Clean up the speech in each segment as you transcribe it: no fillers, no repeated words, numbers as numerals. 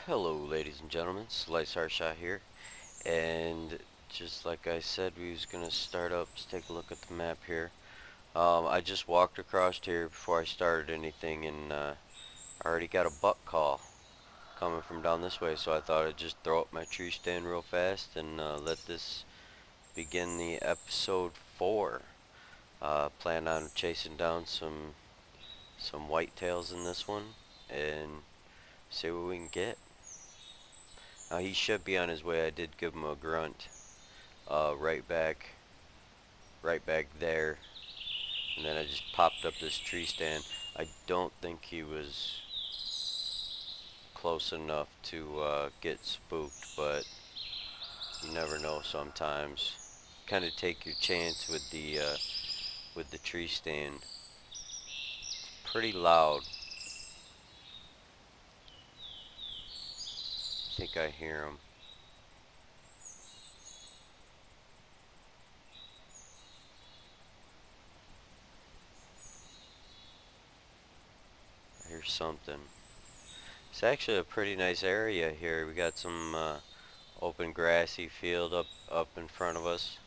Hello ladies and gentlemen, Slice Our Shot here, and just like I said, we was gonna start up. Let's take a look at the map here. I just walked across here before I started anything, and I already got a buck call coming from down this way, so I thought I'd just throw up my tree stand real fast and let this begin the episode 4. Plan on chasing down some whitetails in this one and see what we can get. He should be on his way. I did give him a grunt. Right back there, and then I just popped up this tree stand. I don't think he was close enough to get spooked, but you never know sometimes. Kind of take your chance with the tree stand. It's pretty loud. I think I hear him. I hear something. It's actually a pretty nice area here. We got some open grassy field up in front of us.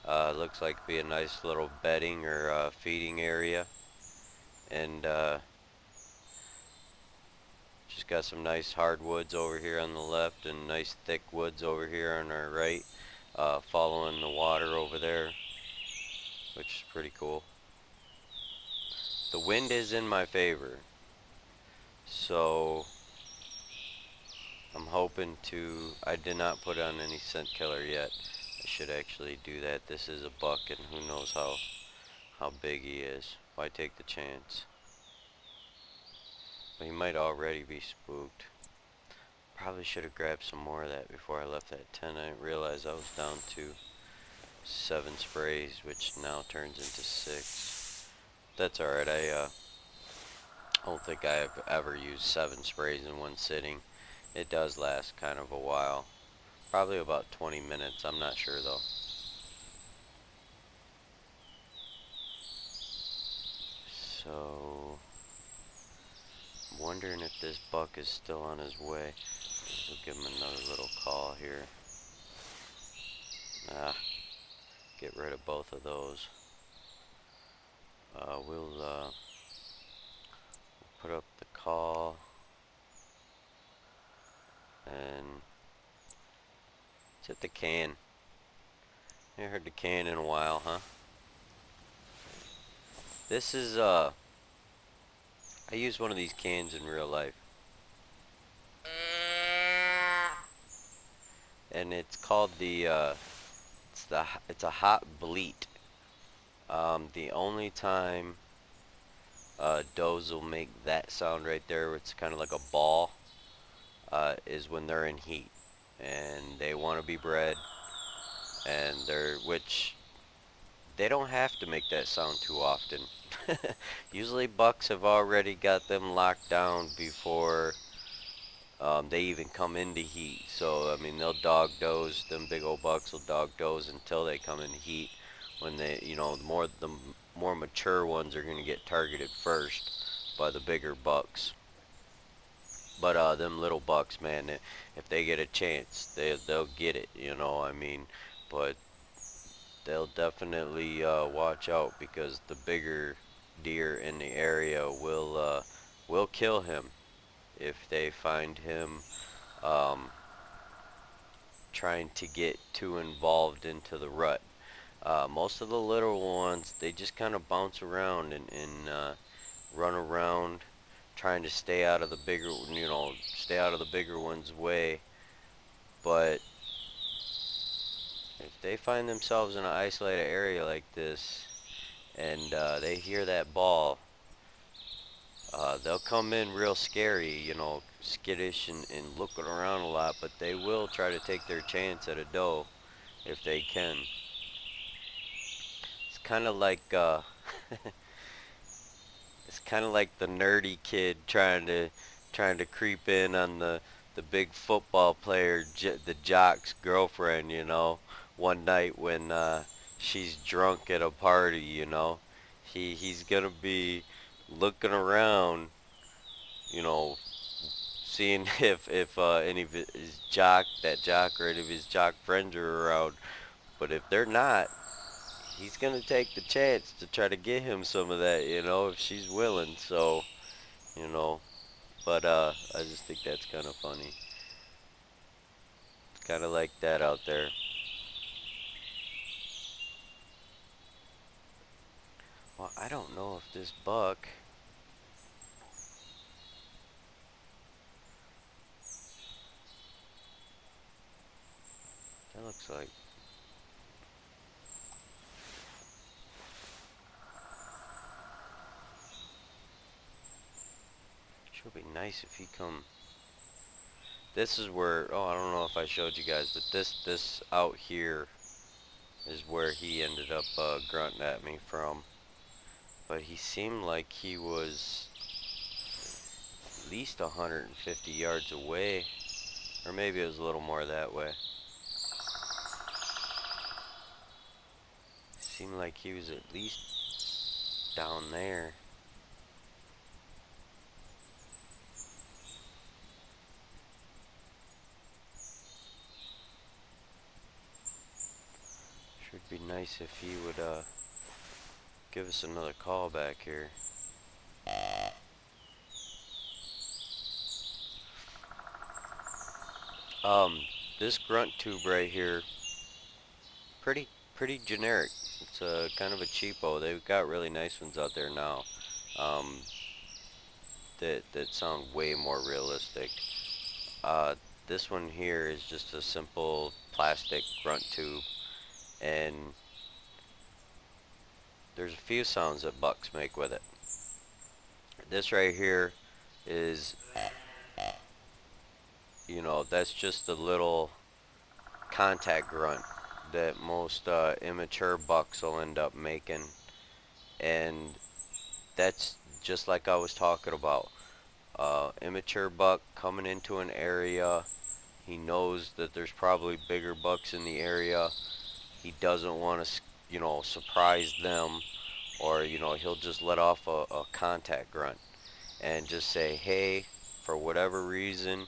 Looks like to be a nice little bedding or feeding area, and just got some nice hardwoods over here on the left and nice thick woods over here on our right, following the water over there, which is pretty cool. The wind is in my favor, so I'm hoping to. I did not put on any scent killer yet. I should actually do that. This is a buck, and who knows how big he is. Why take the chance? But he might already be spooked. Probably should have grabbed some more of that before I left that tent. I didn't realize I was down to 7 sprays, which now turns into 6. That's alright. I don't think I've ever used 7 sprays in one sitting. It does last kind of a while. Probably about 20 minutes. I'm not sure though. So, I'm wondering if this buck is still on his way. We'll give him another little call here. Get rid of both of those. We'll put up the call, and let's hit the can. I haven't heard the can in a while, huh? This is I use one of these cans in real life, and it's called the it's a hot bleat. The only time does will make that sound right there, it's kind of like a ball, is when they're in heat and they want to be bred, and which they don't have to make that sound too often. Usually bucks have already got them locked down before they even come into heat. So I mean, they'll dog doze. Them big old bucks will dog doze until they come into heat. When they, the more mature ones are going to get targeted first by the bigger bucks. But them little bucks, man, if they get a chance, they'll get it. I mean, but they'll definitely watch out, because the bigger deer in the area will kill him if they find him trying to get too involved into the rut. Most of the little ones, they just kind of bounce around and run around, trying to stay out of the bigger one's way. But if they find themselves in an isolated area like this, and they hear that ball, they'll come in real scary, skittish and looking around a lot, but they will try to take their chance at a doe if they can. It's kind of like it's kind of like the nerdy kid trying to creep in on the big football player, the jock's girlfriend, one night when she's drunk at a party, he's gonna be looking around, you know, seeing if any of his jock or any of his jock friends are around. But if they're not, he's gonna take the chance to try to get him some of that, if she's willing. So, you know, but I just think that's kind of funny. It's kind of like that out there. Well, I don't know if this buck. That looks like. Sure be nice if he come. This is where. Oh, I don't know if I showed you guys, but this out here is where he ended up grunting at me from. But he seemed like he was at least 150 yards away, or maybe it was a little more that way. Seemed like he was at least down there. Should be nice if he would give us another call back here. Um, this grunt tube right here, pretty pretty generic. It's a kind of a cheapo. They've got really nice ones out there now. Um, that sound way more realistic. Uh, this one here is just a simple plastic grunt tube, and there's a few sounds that bucks make with it. This right here is, that's just a little contact grunt that most immature bucks will end up making, and that's just like I was talking about. Immature buck coming into an area, he knows that there's probably bigger bucks in the area. He doesn't want to, surprise them, or he'll just let off a contact grunt and just say, hey, for whatever reason,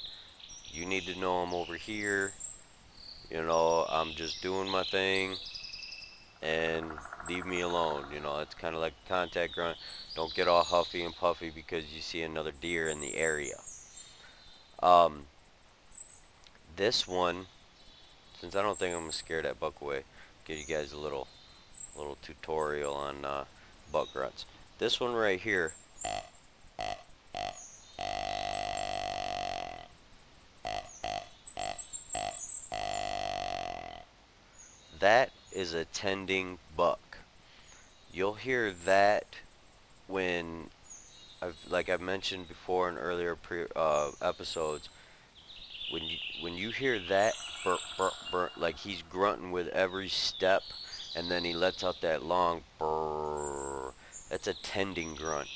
you need to know I'm over here. I'm just doing my thing, and leave me alone. It's kind of like a contact grunt. Don't get all huffy and puffy because you see another deer in the area. Um, this one, since I don't think I'm gonna scare that buck away, give you guys a little tutorial on buck grunts. This one right here, that is a tending buck. You'll hear that when like I've mentioned before in earlier episodes. When you hear that burp burp burp, like he's grunting with every step, and then he lets out that long burr. That's a tending grunt.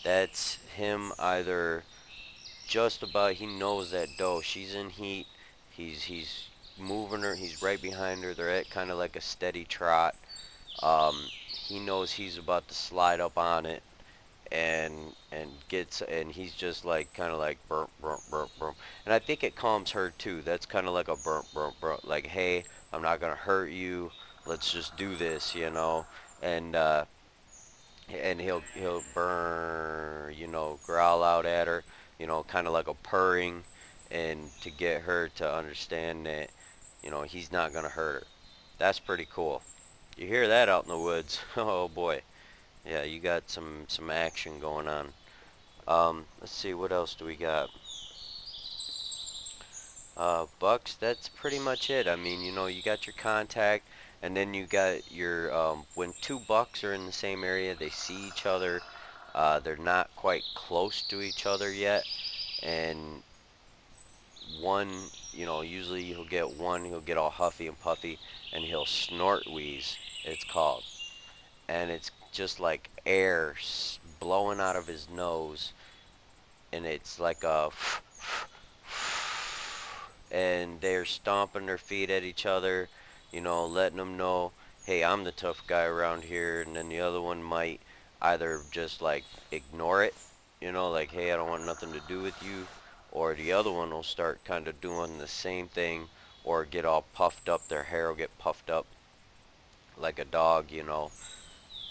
That's him either just about. He knows that doe. She's in heat. He's moving her. He's right behind her. They're at kind of like a steady trot. He knows he's about to slide up on it, and he's just like kind of like burp burp burp burp, and I think it calms her too. That's kind of like a burp burp burp, like, hey, I'm not gonna hurt you, let's just do this, and he'll burn, growl out at her, kind of like a purring, and to get her to understand that he's not gonna hurt her. That's pretty cool. You hear that out in the woods. Oh boy. Yeah, you got some action going on. Let's see, what else do we got? Bucks, that's pretty much it. I mean, you got your contact, and then you got your, when two bucks are in the same area, they see each other. They're not quite close to each other yet, and one, usually he'll get all huffy and puffy, and he'll snort wheeze, it's called. And it's just like air blowing out of his nose, and it's like a and they're stomping their feet at each other, letting them know, hey, I'm the tough guy around here, and then the other one might either just like ignore it, like, hey, I don't want nothing to do with you, or the other one will start kind of doing the same thing, or get all puffed up. Their hair will get puffed up like a dog,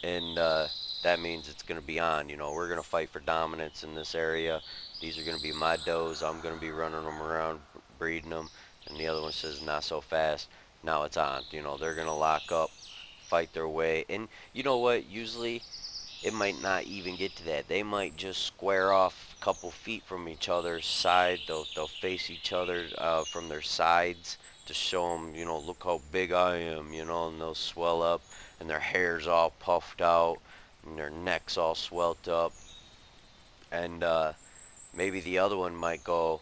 and that means it's going to be on. We're going to fight for dominance in this area. These are going to be my does. I'm going to be running them around, breeding them. And the other one says, not so fast. Now it's on. They're going to lock up, fight their way. And you know what? Usually it might not even get to that. They might just square off a couple feet from each other's side. They'll face each other from their sides to show them, look how big I am, and they'll swell up, and their hair's all puffed out, and their neck's all swelled up, and maybe the other one might go,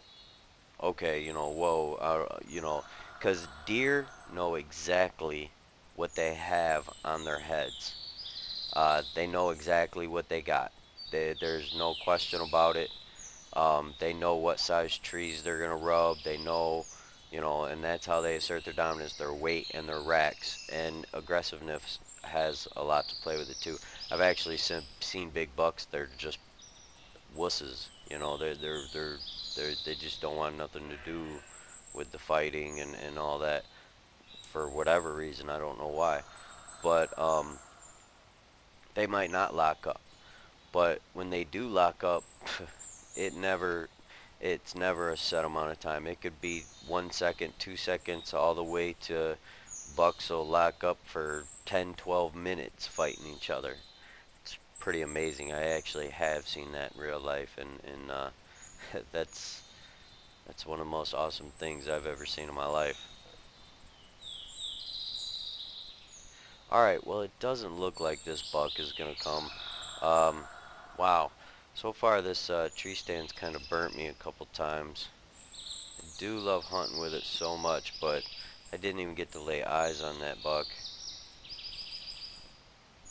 okay, whoa, because deer know exactly what they have on their heads. They know exactly what they got. There's no question about it. They know what size trees they're going to rub. They know, and that's how they assert their dominance, their weight and their racks. And aggressiveness has a lot to play with it too. I've actually seen big bucks, they're just wusses. They just don't want nothing to do with the fighting and all that for whatever reason. I don't know why. But they might not lock up. But when they do lock up, it never it's never a set amount of time. It could be 1 second, 2 seconds, all the way to bucks will lock up for 10, 12 minutes fighting each other. It's pretty amazing. I actually have seen that in real life, and that's that's one of the most awesome things I've ever seen in my life. Alright, well, it doesn't look like this buck is gonna come. Um, wow. So far this tree stand's kind of burnt me a couple times. I do love hunting with it so much, but I didn't even get to lay eyes on that buck.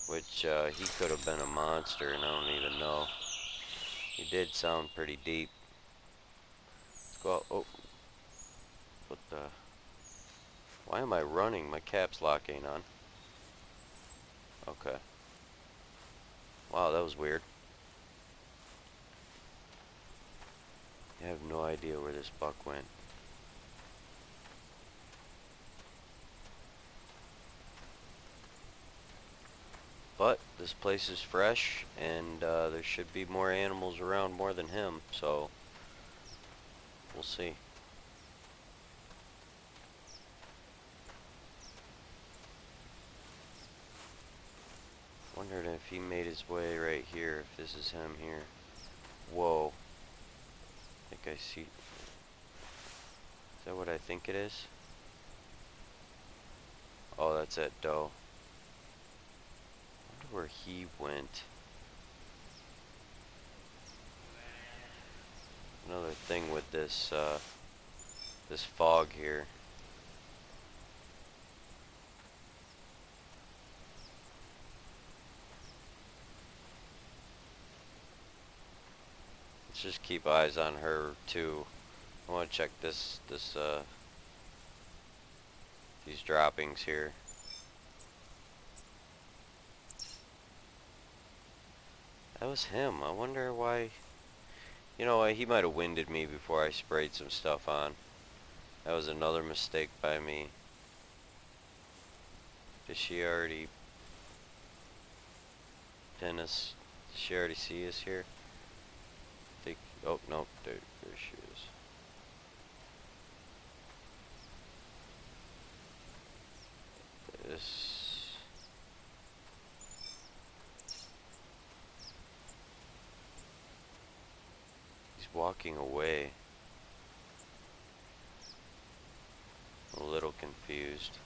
Which he could have been a monster, and I don't even know. He did sound pretty deep. Let's go out. Oh, what the? Why am I running? My caps lock ain't on. Okay. Wow, that was weird. I have no idea where this buck went. But this place is fresh, and there should be more animals around more than him, so we'll see. Wondered if he made his way right here, if this is him here. Whoa. I think I see. Is that what I think it is? Oh, that's that doe. I wonder where he went. Another thing with this this fog here. Let's just keep eyes on her too. I want to check these droppings here. That was him. I wonder why. You know what? He might have winded me before I sprayed some stuff on. That was another mistake by me. Did she already pin us? Did she already see us here? I think. Oh no, there she is. This. He's walking away. A little confused.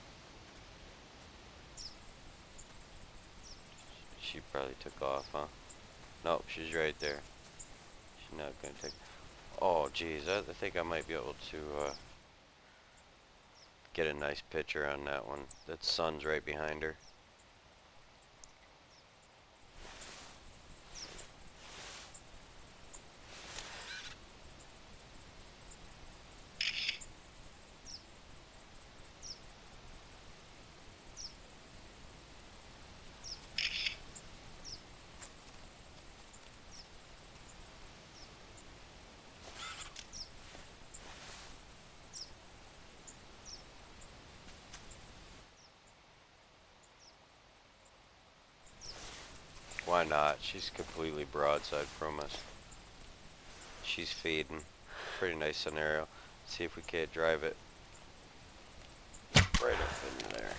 She probably took off, huh? Nope, she's right there. She's not gonna take. Oh, geez, I think I might be able to get a nice picture on that one. That sun's right behind her. Why not? She's completely broadside from us. She's feeding. Pretty nice scenario. See if we can't drive it right up into there.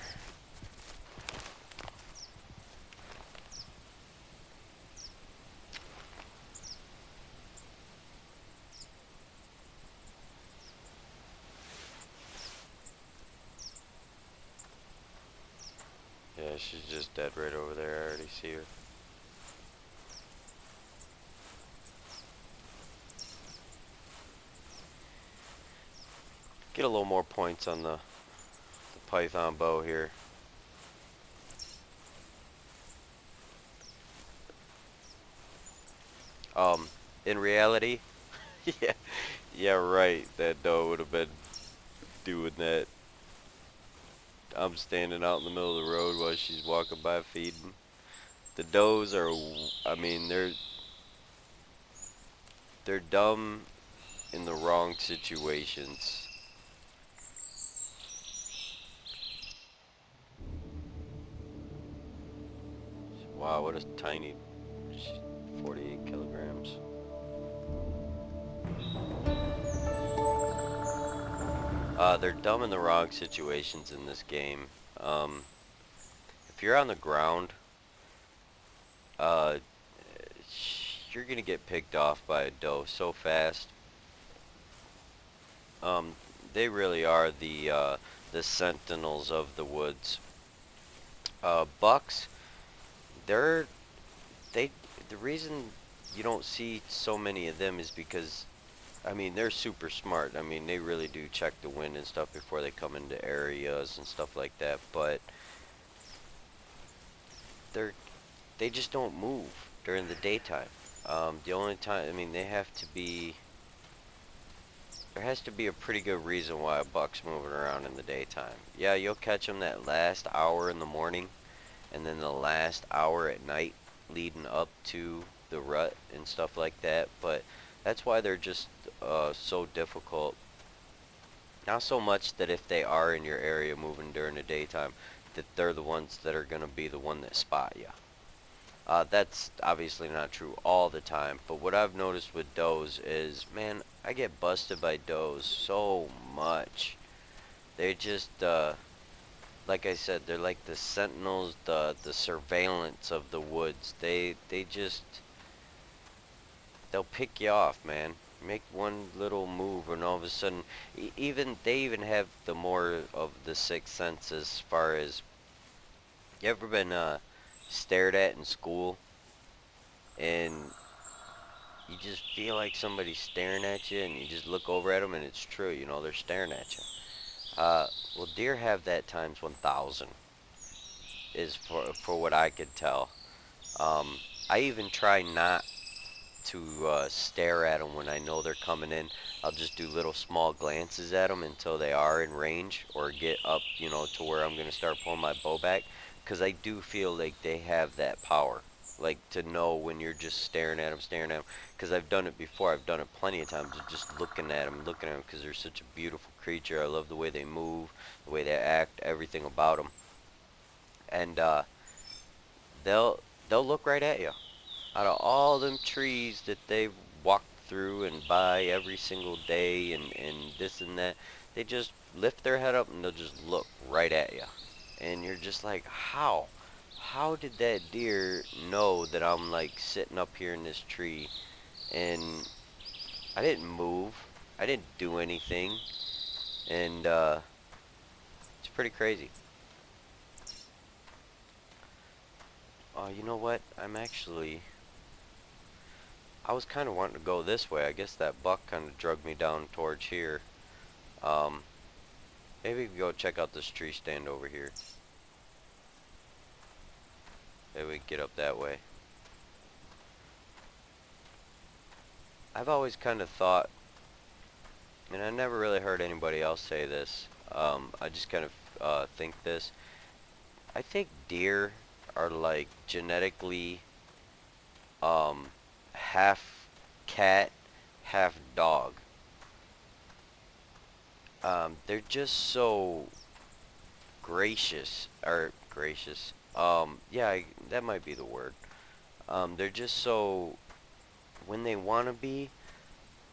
Yeah, she's just dead right over there. I already see her. Get a little more points on the python bow here. In reality, yeah, yeah, right. That doe would have been doing that. I'm standing out in the middle of the road while she's walking by feeding. The does are, I mean, they're dumb in the wrong situations. Wow, what a tiny 48 kilograms. They're dumb in the wrong situations in this game. If you're on the ground, uh, you're gonna get picked off by a doe so fast. Um, they really are the sentinels of the woods. Bucks, they're they the reason you don't see so many of them is because I mean they're super smart. I mean they really do check the wind and stuff before they come into areas and stuff like that, but they're they just don't move during the daytime. The only time, I mean, there has to be a pretty good reason why a buck's moving around in the daytime. Yeah, you'll catch them that last hour in the morning, and then the last hour at night leading up to the rut and stuff like that, but that's why they're just so difficult. Not so much that if they are in your area moving during the daytime, that they're the ones that are going to be the one that spot you. That's obviously not true all the time, but what I've noticed with does is, man, I get busted by does so much. They just, like I said, they're like the sentinels, the surveillance of the woods. They just, they'll pick you off, man. Make one little move, and all of a sudden, they even have the more of the sixth sense as far as, you ever been stared at in school, and you just feel like somebody's staring at you, and you just look over at them, and it's true, you know, they're staring at you. Well, deer have that times 1,000, is for what I could tell. I even try not to stare at them when I know they're coming in. I'll just do little small glances at them until they are in range or get up, you know, to where I'm going to start pulling my bow back, because I do feel like they have that power. Like to know when you're just staring at them, because I've done it before. I've done it plenty of times, just looking at them, because they're such a beautiful creature. I love the way they move, the way they act, everything about them, and they'll they'll look right at you. Out of all them trees that they walk through and by every single day and this and that, they just lift their head up and they'll just look right at you. And you're just like, how? How did that deer know that I'm like sitting up here in this tree and I didn't move? I didn't do anything. And it's pretty crazy. You know what? I was kind of wanting to go this way. I guess that buck kind of drug me down towards here. Um, Maybe we can go check out this tree stand over here. Maybe we can get up that way. I've always kind of thought, and I never really heard anybody else say this. I just kind of think this. I think deer are like genetically um, half cat, half dog. They're just so gracious, or gracious. Yeah, that might be the word. They're just so, when they want to be,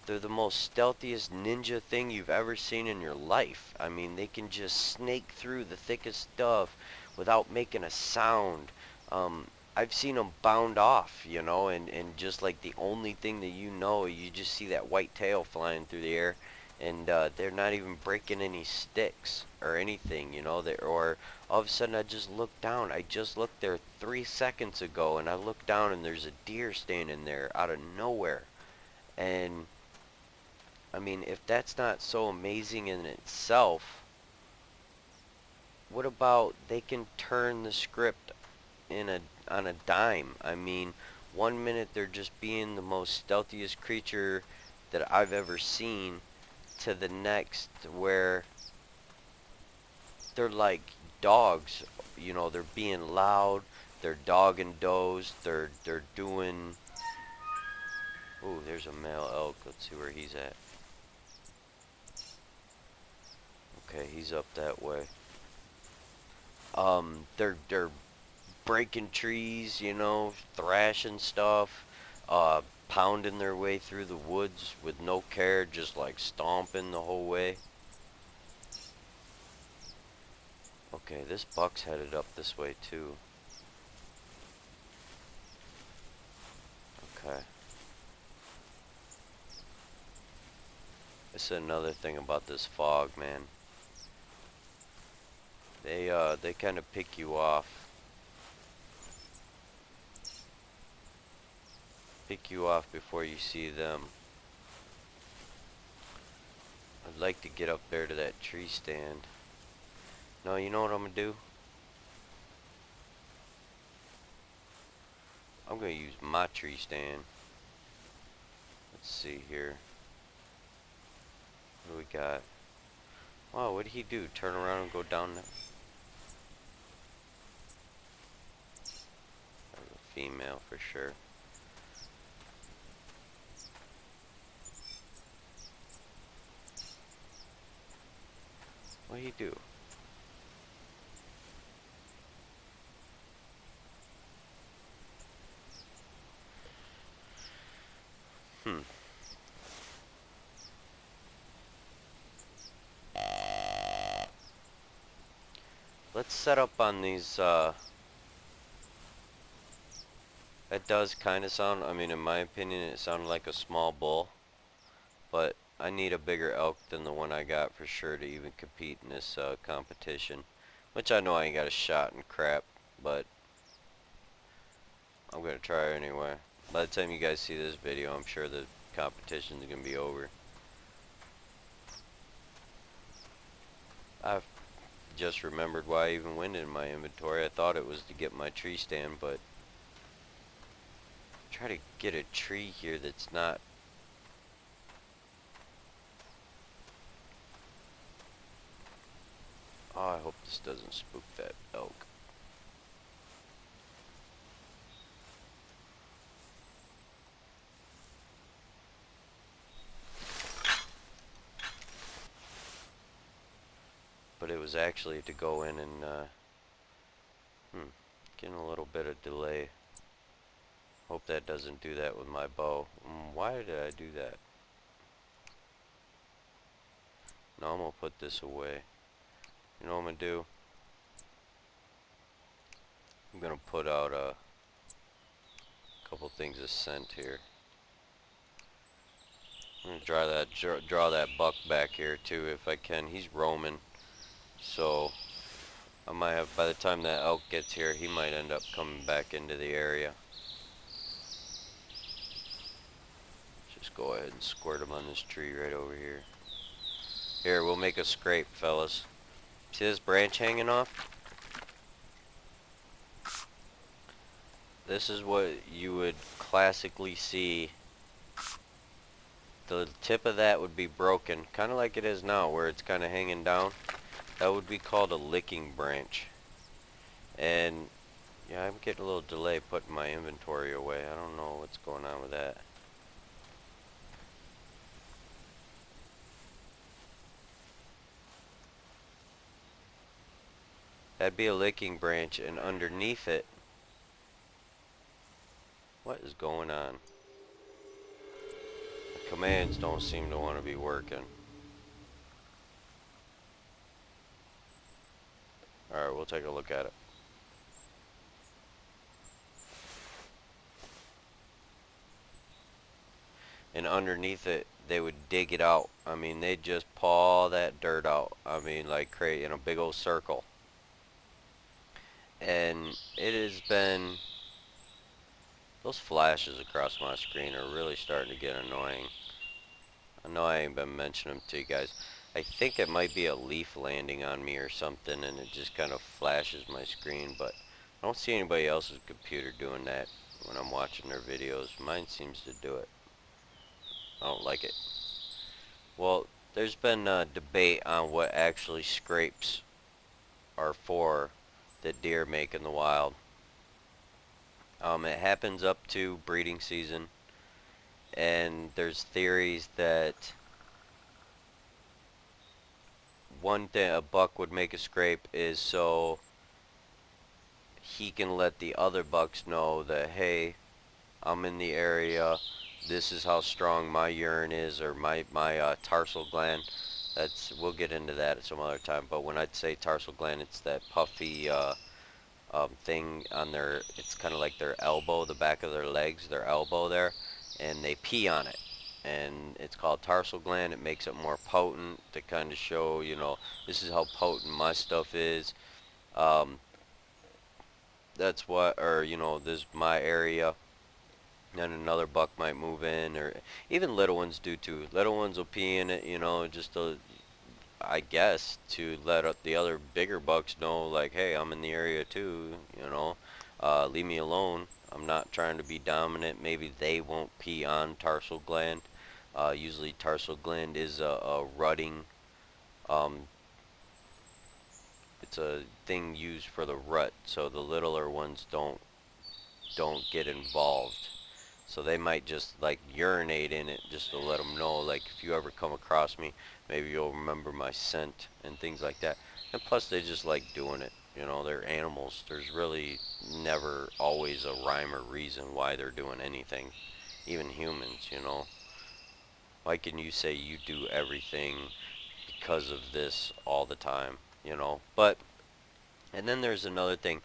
they're the most stealthiest ninja thing you've ever seen in your life. I mean, they can just snake through the thickest stuff without making a sound. Um, I've seen them bound off, you know, and just like the only thing that you know, you just see that white tail flying through the air, and they're not even breaking any sticks or anything, you know. Or all of a sudden I just look down. I just looked there 3 seconds ago, and I look down and there's a deer standing there out of nowhere. And I mean, if that's not so amazing in itself, what about they can turn the script in a on a dime? I mean, 1 minute they're just being the most stealthiest creature that I've ever seen, to the next where they're like dogs. You know, they're being loud, they're dogging does, they're doing. Ooh, there's a male elk. Let's see where he's at. Okay, he's up that way. They're breaking trees, you know, thrashing stuff, pounding their way through the woods with no care, just like stomping the whole way. Okay, this buck's headed up this way too. Okay. This is another thing about this fog, man. They kind of pick you off. Pick you off before you see them. I'd like to get up there to that tree stand. No, you know what I'm gonna do? I'm gonna use my tree stand. Let's see here. What do we got? Wow, what did he do? Turn around and go down that? That was a female for sure. What did he do? Hmm. Let's set up on these, it does kind of sound, I mean, in my opinion, it sounded like a small bull. But I need a bigger elk than the one I got for sure to even compete in this competition. Which I know I ain't got a shot in crap, but I'm going to try anyway. By the time you guys see this video, I'm sure the competition's going to be over. I've just remembered why I even went in my inventory. I thought it was to get my tree stand, but try to get a tree here that's not. Oh, I hope this doesn't spook that elk. But it was actually to go in and, getting a little bit of delay. Hope that doesn't do that with my bow. Why did I do that? No, I'm gonna put this away. You know what I'm gonna do? I'm gonna put out a couple things of scent here. I'm gonna draw that buck back here too if I can. He's roaming, so I might have, by the time that elk gets here, he might end up coming back into the area. Just go ahead and squirt him on this tree right over here. Here, we'll make a scrape, fellas. See this branch hanging off? This is what you would classically see. The tip of that would be broken, kind of like it is now, where it's kind of hanging down. That would be called a licking branch. And yeah, I'm getting a little delay putting my inventory away. I don't know what's going on with that. That'd be a licking branch, and underneath it What is going on? The commands don't seem to want to be working. Alright, we'll take a look at it. And underneath it, they would dig it out. I mean, they'd just paw that dirt out. I mean, like create in a big old circle. And it has been, those flashes across my screen are really starting to get annoying. I know I ain't been mentioning them to you guys. I think it might be a leaf landing on me or something, and it just kind of flashes my screen, but I don't see anybody else's computer doing that when I'm watching their videos. Mine seems to do it. I don't like it. Well, there's been a debate on what actually scrapes are for that deer make in the wild. It happens up to breeding season, and there's theories that one thing a buck would make a scrape is so he can let the other bucks know that, hey, I'm in the area, this is how strong my urine is, or my tarsal gland. We'll get into that at some other time, but when I'd say tarsal gland, it's that puffy thing on their, it's kind of like their elbow, the back of their legs, their elbow there, and they pee on it. And it's called tarsal gland. It makes it more potent to kind of show, this is how potent my stuff is. Um, that's what, or, this is my area. Then another buck might move in, or even little ones do too. Little ones will pee in it, just to, I guess, to let the other bigger bucks know, like, hey, I'm in the area too, leave me alone. I'm not trying to be dominant. Maybe they won't pee on tarsal gland. Usually tarsal gland is a rutting, um, it's a thing used for the rut, so the littler ones don't get involved. So they might just like urinate in it just to let them know, like, if you ever come across me, maybe you'll remember my scent and things like that. And plus they just like doing it. They're animals. There's really never always a rhyme or reason why they're doing anything. Even humans. Why can you say you do everything because of this all the time? But, and then there's another thing,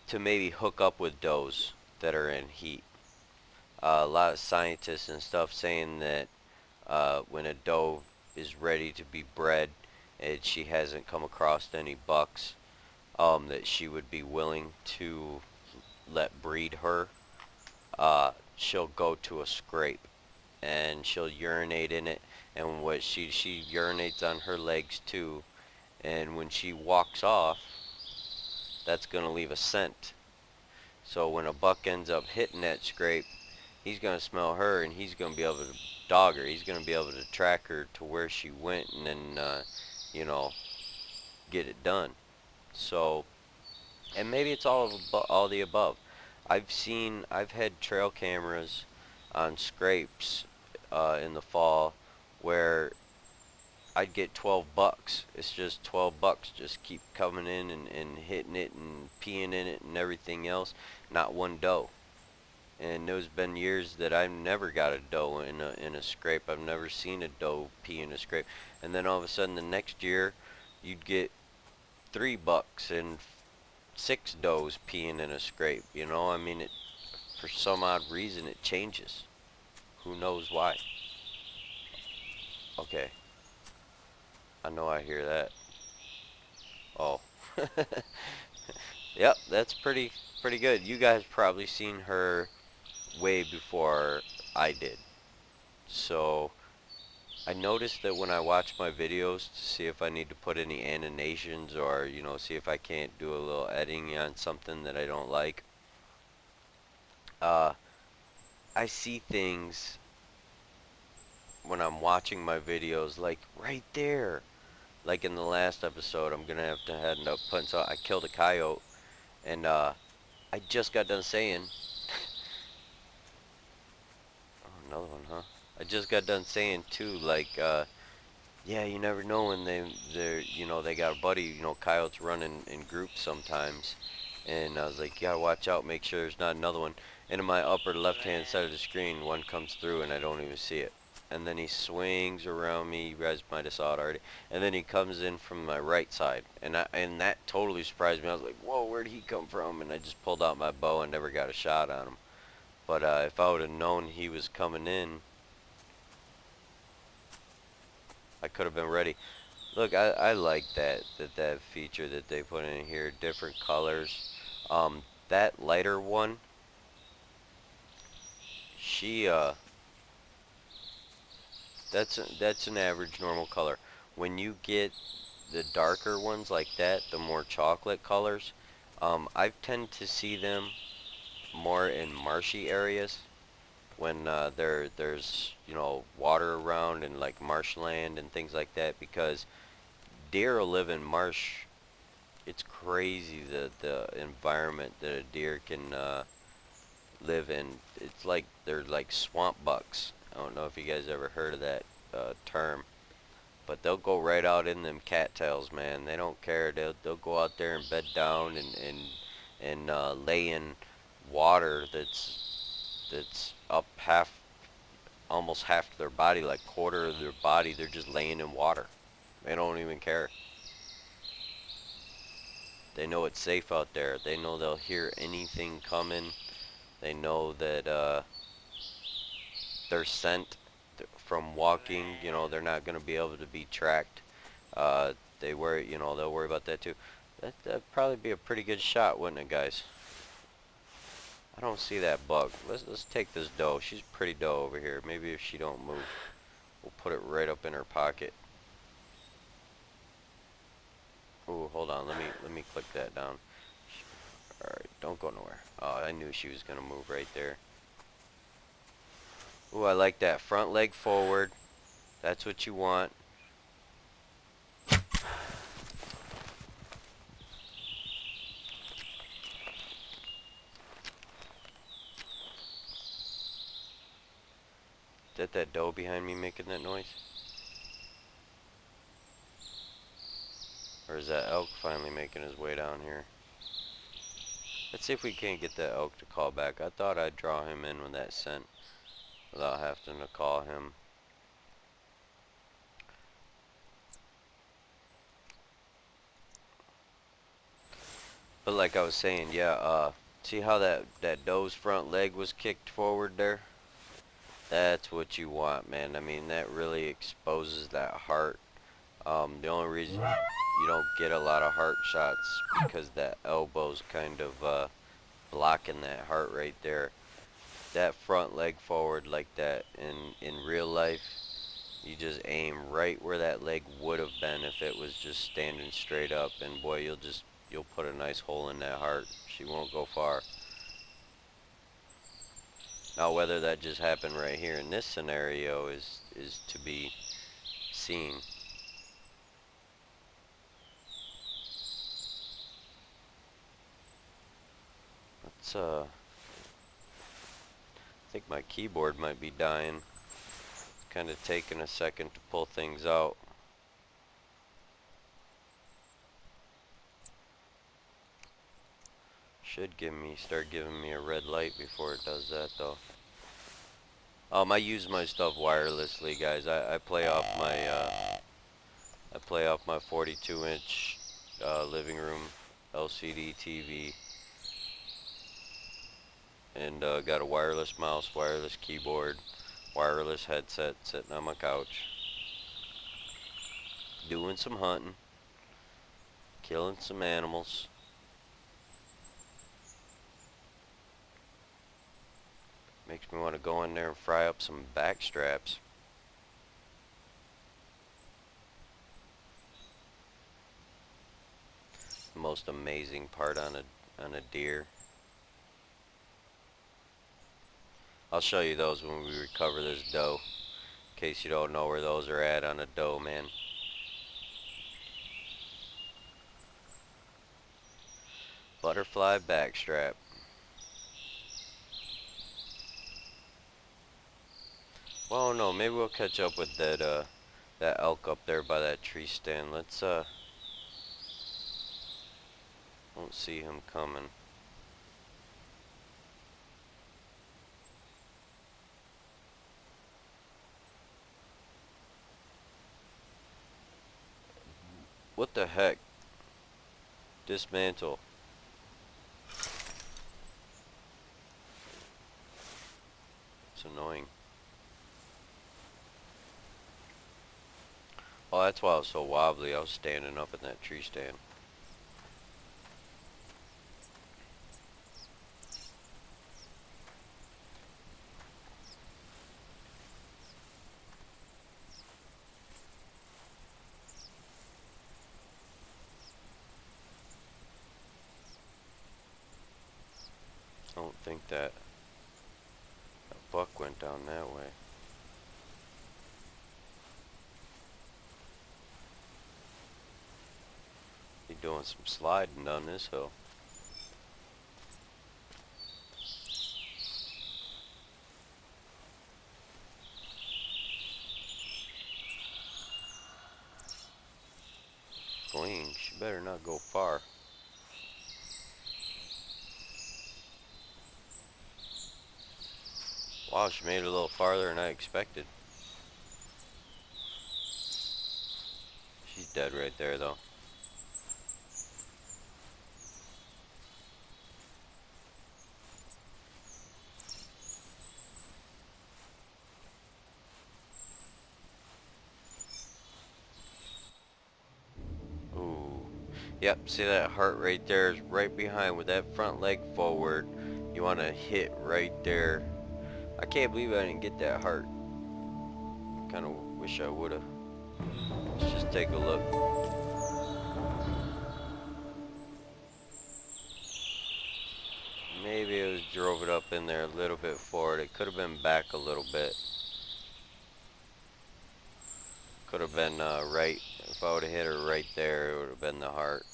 to maybe hook up with does that are in heat. A lot of scientists and stuff saying that when a doe is ready to be bred and she hasn't come across any bucks, that she would be willing to let breed her. She'll go to a scrape and she'll urinate in it, and what she urinates on her legs too, and when she walks off, that's gonna leave a scent. So when a buck ends up hitting that scrape, he's going to smell her, and he's going to be able to dog her. He's going to be able to track her to where she went, and then, you know, get it done. So, and maybe it's all the above. I've had trail cameras on scrapes in the fall where I'd get 12 bucks. It's just 12 bucks just keep coming in and hitting it and peeing in it and everything else. Not one doe. And there's been years that I've never got a doe in a scrape. I've never seen a doe pee in a scrape. And then all of a sudden the next year, you'd get 3 bucks and 6 does peeing in a scrape. I mean, for some odd reason it changes. Who knows why? Okay, I know I hear that. Oh, yep, that's pretty good. You guys probably seen her way before I did. So I noticed that when I watch my videos to see if I need to put any animations or, see if I can't do a little editing on something that I don't like, uh, I see things when I'm watching my videos, like right there. Like in the last episode, I'm gonna have to end up putting, so I killed a coyote, and I just got done saying, oh, another one, huh? I just got done saying too, like, yeah, you never know when they got a buddy. Coyotes run in groups sometimes, and I was like, you gotta watch out, make sure there's not another one. And in my upper left hand side of the screen, one comes through and I don't even see it. And then he swings around me. You guys might have saw it already. And then he comes in from my right side, and that totally surprised me. I was like, whoa, where'd he come from? And I just pulled out my bow and never got a shot on him. But if I would have known he was coming in, I could have been ready. Look, I like that feature that they put in here, different colors. That lighter one, she that's an average normal color. When you get the darker ones like that, the more chocolate colors, I tend to see them more in marshy areas when there's water around and like marshland and things like that, because deer will live in marsh. It's crazy the environment that a deer can live in. It's like they're like swamp bucks. I don't know if you guys ever heard of that term, but they'll go right out in them cattails, man. They don't care. They'll go out there and bed down and lay in water that's up almost half their body, like quarter of their body. They're just laying in water. They don't even care. They know it's safe out there. They know they'll hear anything coming. They know that their scent from walking, they're not going to be able to be tracked. They worry, they'll worry about that too. That'd probably be a pretty good shot, wouldn't it, guys? I don't see that buck. Let's take this doe. She's a pretty doe over here. Maybe if she don't move, we'll put it right up in her pocket. Ooh, hold on. Let me click that down. All right, don't go nowhere. Oh, I knew she was gonna move right there. Ooh, I like that front leg forward. That's what you want. Is that doe behind me making that noise? Or is that elk finally making his way down here? Let's see if we can't get that elk to call back. I thought I'd draw him in with that scent without having to call him. But like I was saying, yeah, see how that doe's front leg was kicked forward there? That's what you want, man. I mean, that really exposes that heart. The only reason you don't get a lot of heart shots because that elbow's kind of blocking that heart right there. That front leg forward like that in real life, you just aim right where that leg would have been if it was just standing straight up, and boy, you'll put a nice hole in that heart. She won't go far. Now whether that just happened right here in this scenario is to be seen. Let's I think my keyboard might be dying. It's kind of taking a second to pull things out. Should start giving me a red light before it does that though. I use my stuff wirelessly, guys. I play off my 42-inch living room LCD TV, and got a wireless mouse, wireless keyboard, wireless headset sitting on my couch, doing some hunting, killing some animals. Makes me want to go in there and fry up some back straps. The most amazing part on a deer. I'll show you those when we recover this doe, in case you don't know where those are at on a doe, man. Butterfly backstrap. Well, no, maybe we'll catch up with that elk up there by that tree stand. Let's won't see him coming. What the heck? Dismantle. It's annoying. Oh, that's why I was so wobbly. I was standing up in that tree stand. I don't think that buck went down that way. He doing some sliding down this hill. Going, she better not go far. Wow, she made it a little farther than I expected. She's dead right there though. Ooh. Yep, see that heart right there is right behind with that front leg forward. You want to hit right there. I can't believe I didn't get that heart. Kind of wish I would have. Let's just take a look. Maybe it was drove it up in there a little bit forward. It could have been back a little bit. Could have been right. If I would have hit her right there, it would have been the heart.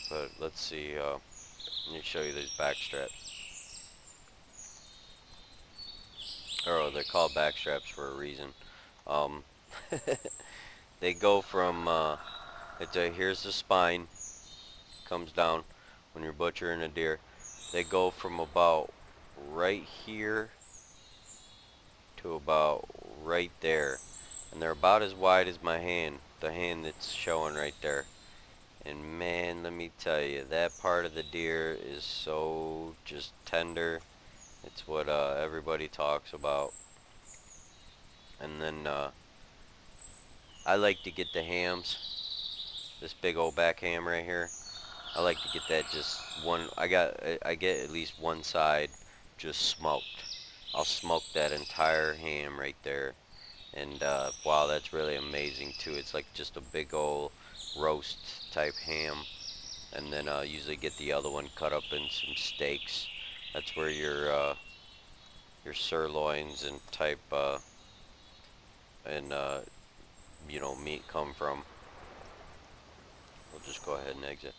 But let's see. Let me show you these back straps. Oh, they're called back straps for a reason. Um, they go from here's the spine, comes down when you're butchering a deer. They go from about right here to about right there, and they're about as wide as my hand, the hand that's showing right there. And man, let me tell you, that part of the deer is so just tender. It's what everybody talks about. And then I like to get the hams, this big old back ham right here. I like to get that just one. I get at least one side just smoked. I'll smoke that entire ham right there. And wow, that's really amazing too. It's like just a big old roast type ham. And then usually get the other one cut up in some steaks. That's where your sirloins and type and you know, meat come from. We'll just go ahead and exit.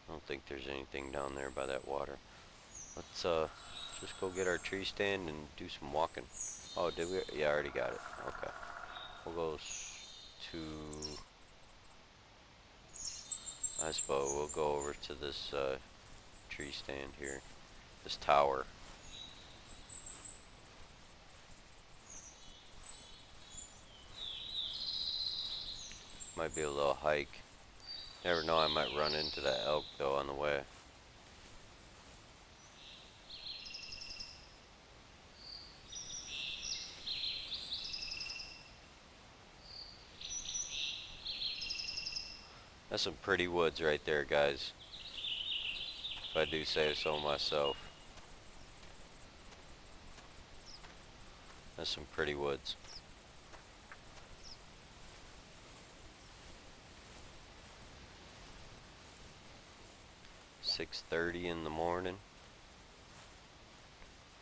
I don't think there's anything down there by that water. Let's just go get our tree stand and do some walking. Oh, did we? Yeah, I already got it. Okay. We'll go to, I suppose we'll go over to this tree stand here. This tower. Might be a little hike. Never know, I might run into that elk though on the way. That's some pretty woods right there, guys. If I do say so myself. That's some pretty woods. .30 in the morning.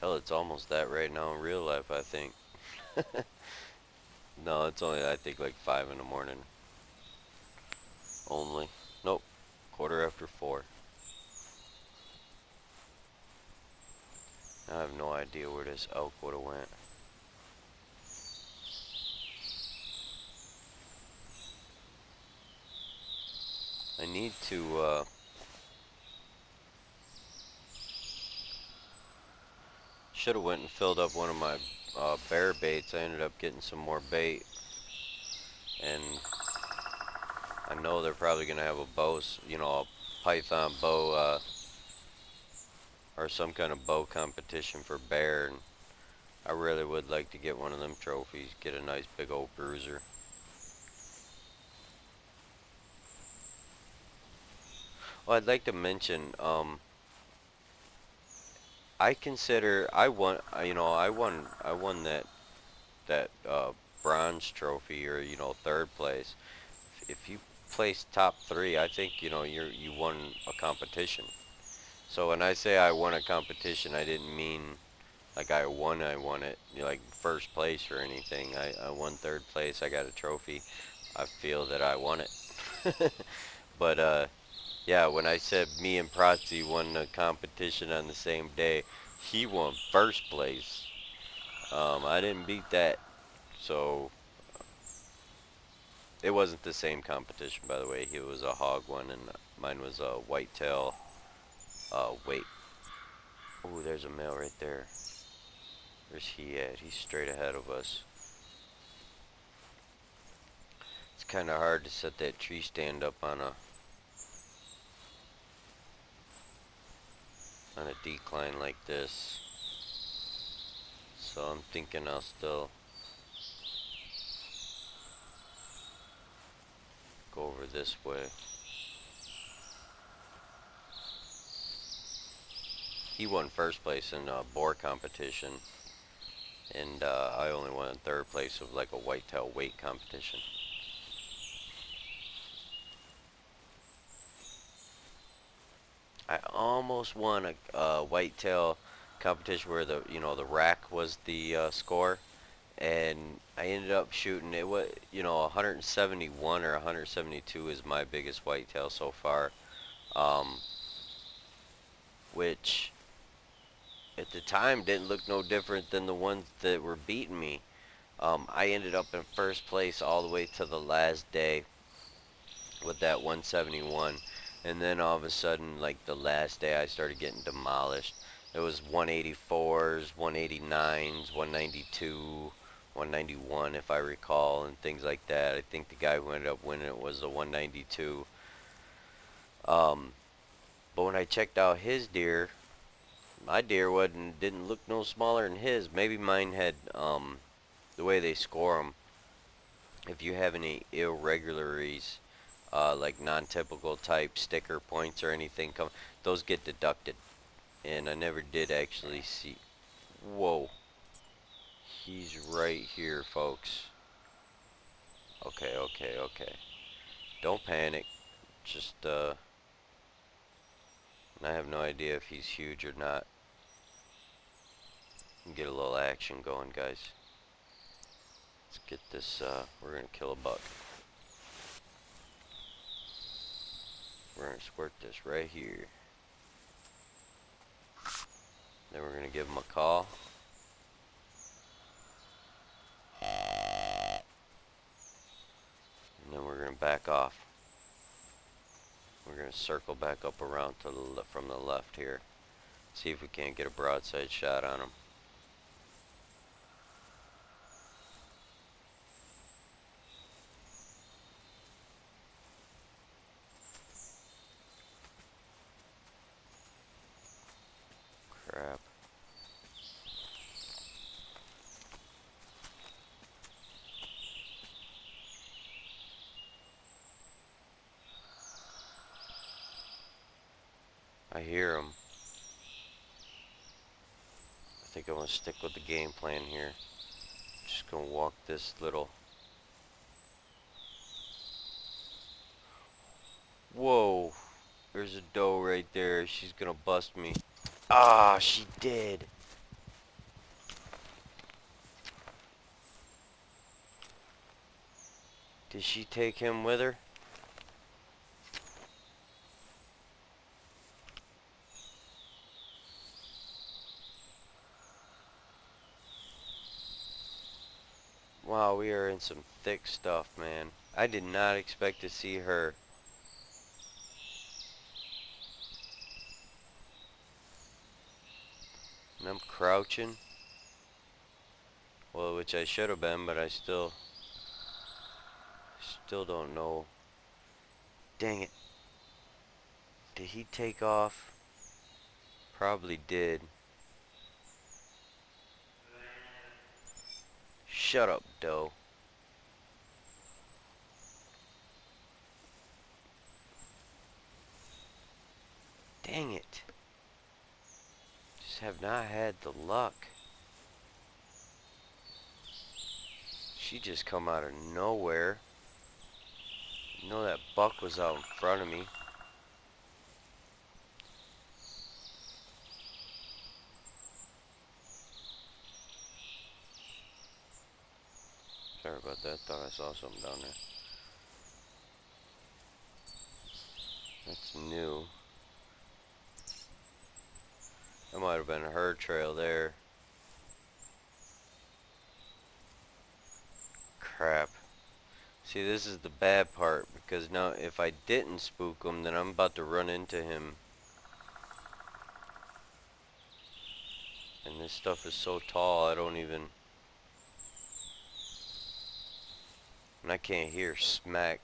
Hell, it's almost that right now in real life, I think. No, it's only, I think, like 5 in the morning. Only. Nope. 4:15. I have no idea where this elk would have went. I need to, should have went and filled up one of my bear baits. I ended up getting some more bait. And know they're probably gonna have a bow, you know, a python bow, or some kind of bow competition for bear, and I really would like to get one of them trophies, get a nice big old bruiser. Well, I'd like to mention, I consider you know, I won that bronze trophy, or you know, third place. If you place top three, I think you know you won a competition. So when I say I won a competition, I didn't mean like I won it, you know, like first place or anything. I won third place. I got a trophy. I feel that I won it. But yeah, when I said me and Protzi won the competition on the same day, he won first place. I didn't beat that, so it wasn't the same competition, by the way. He was a hog one, and mine was a whitetail. Wait. Oh, there's a male right there. Where's he at? He's straight ahead of us. It's kind of hard to set that tree stand up on a decline like this. So I'm thinking I'll still go over this way. He won first place in a boar competition, and I only won third place of like a whitetail weight competition. I almost won a whitetail competition where the you know the rack was the score, and I ended up shooting it was you know 171 or 172 is my biggest whitetail so far, um, which at the time didn't look no different than the ones that were beating me. I ended up in first place all the way to the last day with that 171, and then all of a sudden, like the last day, I started getting demolished. It was 184s, 189s, 192, 191 if I recall, and things like that. I think the guy who ended up winning it was a 192. Um, but when I checked out his deer, my deer wasn't didn't look no smaller than his. Maybe mine had the way they score them. If you have any irregularities, like non-typical type sticker points or anything come, those get deducted. And I never did actually see. Whoa, he's right here, folks. Okay, okay, okay. Don't panic. Just I have no idea if he's huge or not. Get a little action going, guys. Let's get this. We're gonna kill a buck. We're gonna squirt this right here. Then we're gonna give him a call. And then we're gonna back off. We're gonna circle back up around to the from the left here. See if we can't get a broadside shot on him. Crap. I hear him. I think I'm gonna stick with the game plan here. Just gonna walk this little. Whoa. There's a doe right there. She's gonna bust me. Ah, she did. Did she take him with her? Wow, we are in some thick stuff, man. I did not expect to see her. And I'm crouching. Well, which I should have been, but I still don't know. Dang it. Did he take off? Probably did. Shut up, doe. Dang it. Just have not had the luck. She just come out of nowhere. You know that buck was out in front of me. Sorry about that. Thought I saw something down there. That's new. That might have been her trail there. Crap. See, this is the bad part, because now if I didn't spook him, then I'm about to run into him. And this stuff is so tall, I don't even... And I can't hear smack.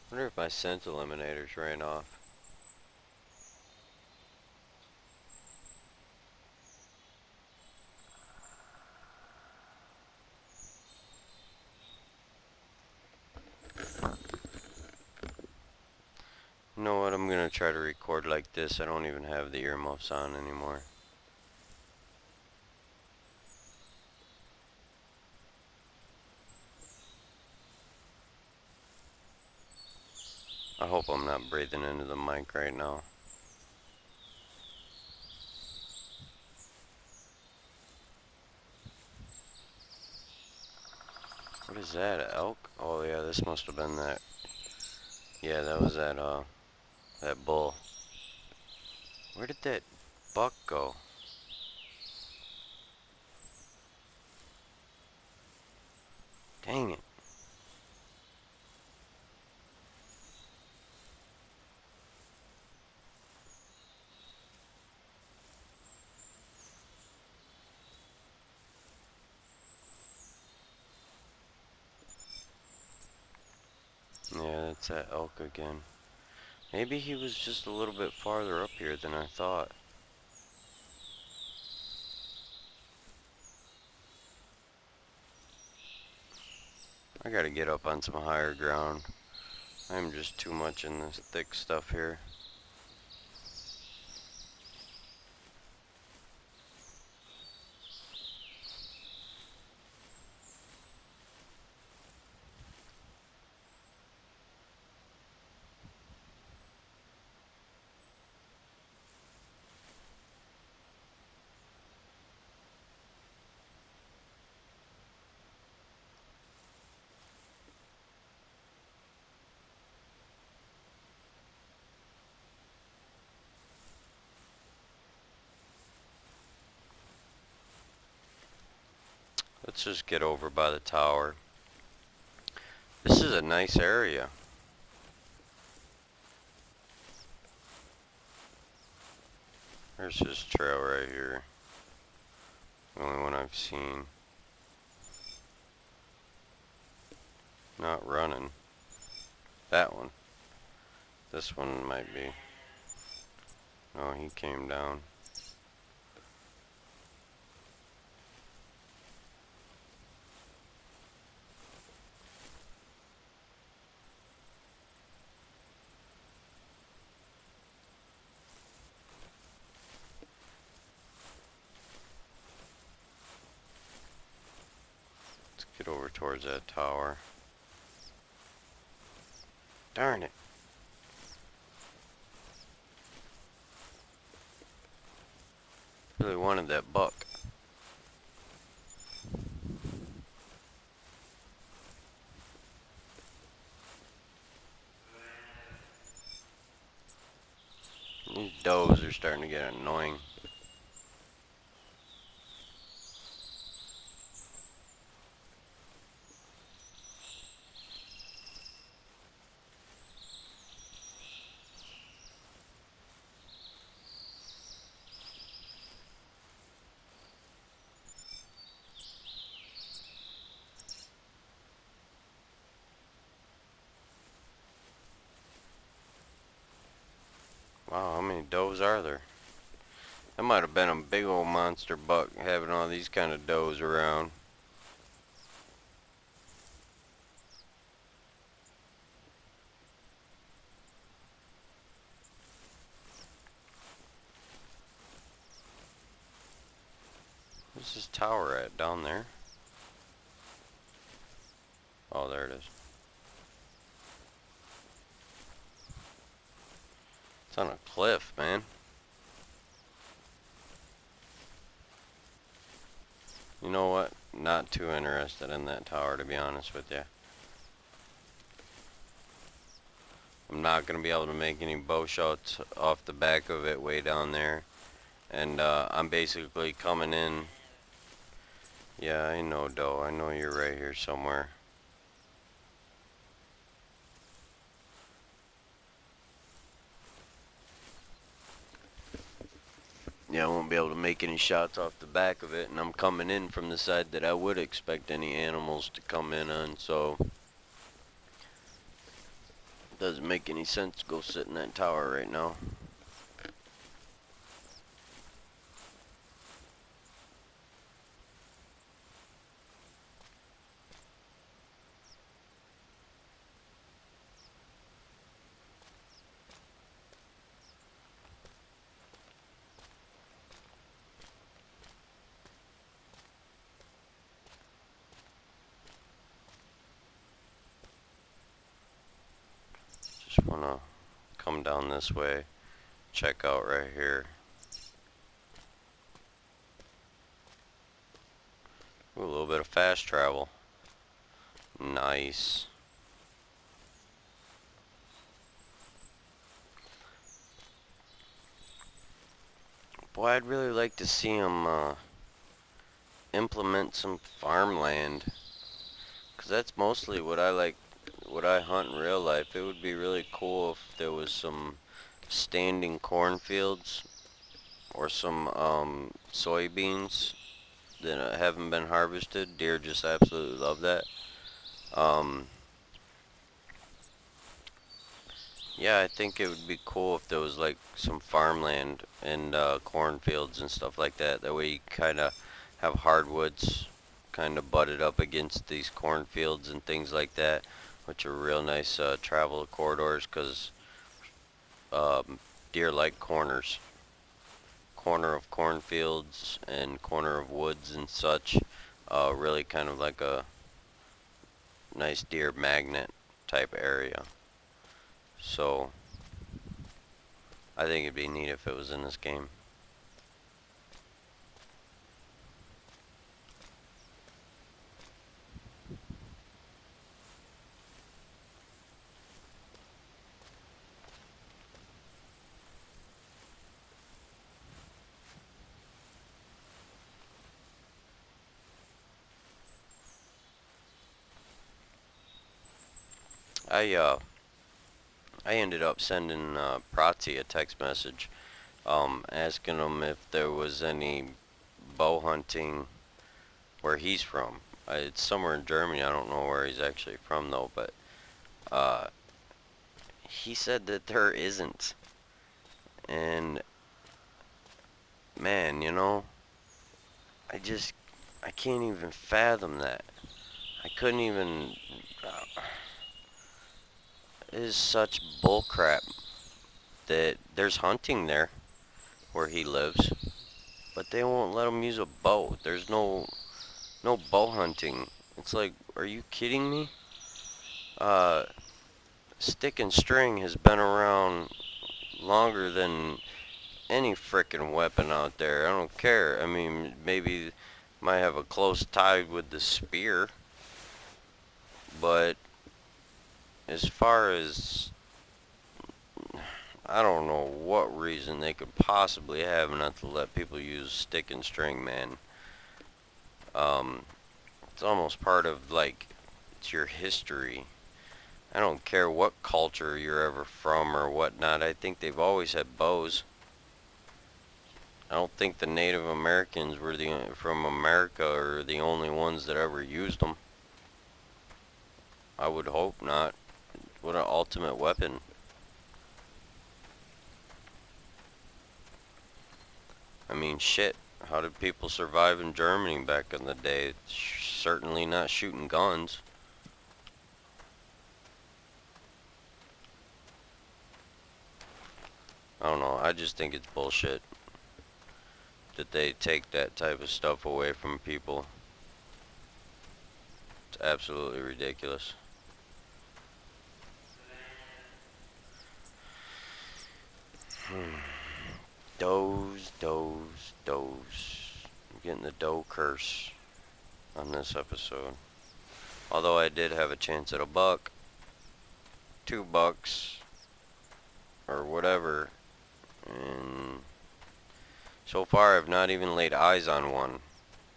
I wonder if my scent eliminators ran off. You know what, I'm gonna try to record like this. I don't even have the earmuffs on anymore. I hope I'm not breathing into the mic right now. What is that, an elk? Oh yeah, this must have been that. Yeah, that was that bull. Where did that buck go? Dang it. Yeah, that's that elk again. Maybe he was just a little bit farther up here than I thought. I gotta get up on some higher ground. I'm just too much in this thick stuff here. Let's just get over by the tower. This is a nice area. There's this trail right here. The only one I've seen. Not running. That one. This one might be. No, he came down. Let's get over towards that tower. Darn it. Really wanted that buck. These does are starting to get annoying. does are there? That might have been a big old monster buck having all these kind of does around. Where's this tower at? Down there? Oh, there it is. It's on a cliff, man. You know what? Not too interested in that tower, to be honest with you. I'm not going to be able to make any bow shots off the back of it way down there. And I'm basically coming in. Yeah, I know, Doe. I know you're right here somewhere. Yeah, I won't be able to make any shots off the back of it, and I'm coming in from the side that I would expect any animals to come in on, so it doesn't make any sense to go sit in that tower right now. Just wanna come down this way, check out right here. Ooh, a little bit of fast travel. Nice. Boy, I'd really like to see them implement some farmland, because that's mostly what I like, what I hunt in real life. It would be really cool if there was some standing cornfields or some soybeans that haven't been harvested. Deer just absolutely love that. Um, yeah, I think it would be cool if there was like some farmland and cornfields and stuff like that. That way you kind of have hardwoods kind of butted up against these cornfields and things like that, which are real nice travel corridors because deer like corners. Corner of cornfields and corner of woods and such. Really kind of like a nice deer magnet type area. So I think it'd be neat if it was in this game. I uh I ended up sending Prati a text message asking him if there was any bow hunting where he's from. It's somewhere in Germany. I don't know where he's actually from though, but uh, he said that there isn't. And man, I can't even fathom that. I couldn't even. It is such bullcrap that there's hunting there where he lives, but they won't let him use a bow. There's no bow hunting. It's like, are you kidding me? Uh, Stick and string has been around longer than any frickin' weapon out there. I don't care. I mean, maybe might have a close tie with the spear, but as far as I don't know what reason they could possibly have not to let people use stick and string, man. Um, it's almost part of like it's your history. I don't care what culture you're ever from or whatnot. I think they've always had bows. I don't think the Native Americans were from America are the only ones that ever used them. I would hope not. What an ultimate weapon. I mean, shit. How did people survive in Germany back in the day? Certainly not shooting guns. I don't know. I just think it's bullshit that they take that type of stuff away from people. It's absolutely ridiculous. Does. I'm getting the doe curse on this episode. Although I did have a chance at a buck, $2, or whatever, and so far I've not even laid eyes on one,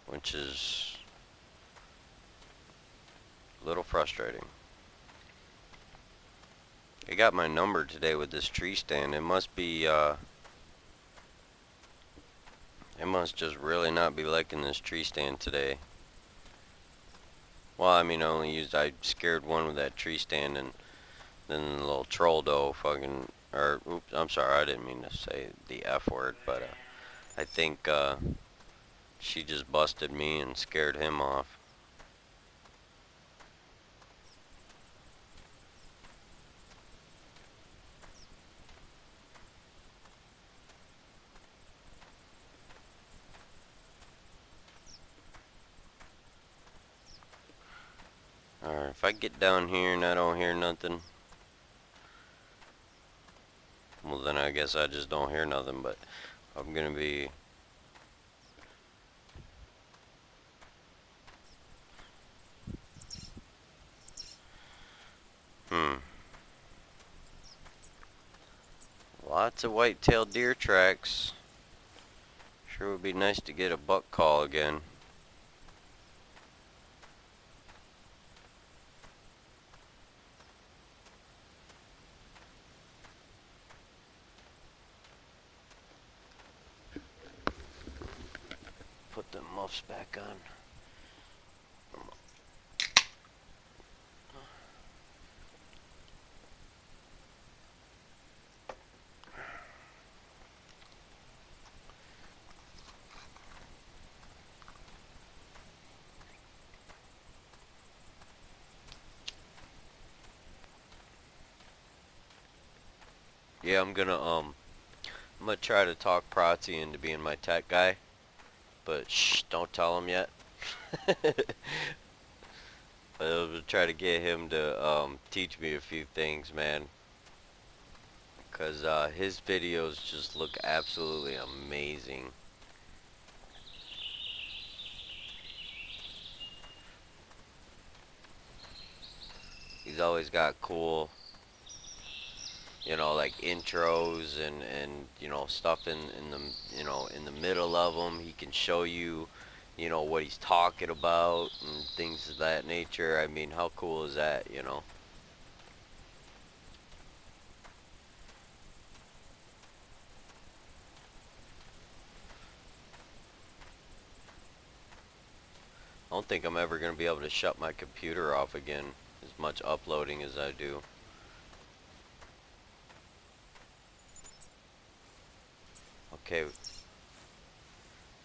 which is a little frustrating. They got my number today with this tree stand. It must be, it must just really not be liking this tree stand today. Well, I mean, I scared one with that tree stand, and then the little troll doe fucking, or, oops, I'm sorry, I didn't mean to say the F word, but, I think, she just busted me and scared him off. Alright, if I get down here and I don't hear nothing, well then I guess I just don't hear nothing, but I'm gonna be... Lots of white-tailed deer tracks. Sure would be nice to get a buck call again. Put the muffs back on. Yeah, I'm gonna try to talk Protzy into being my tech guy, but shh, don't tell him yet. I'll try to get him to teach me a few things, man, cause his videos just look absolutely amazing. He's always got cool, you know, like intros and you know, stuff in the, you know, in the middle of them. He can show you, you know, what he's talking about and things of that nature. I mean, how cool is that, you know? I don't think I'm ever going to be able to shut my computer off again, as much uploading as I do. Okay, we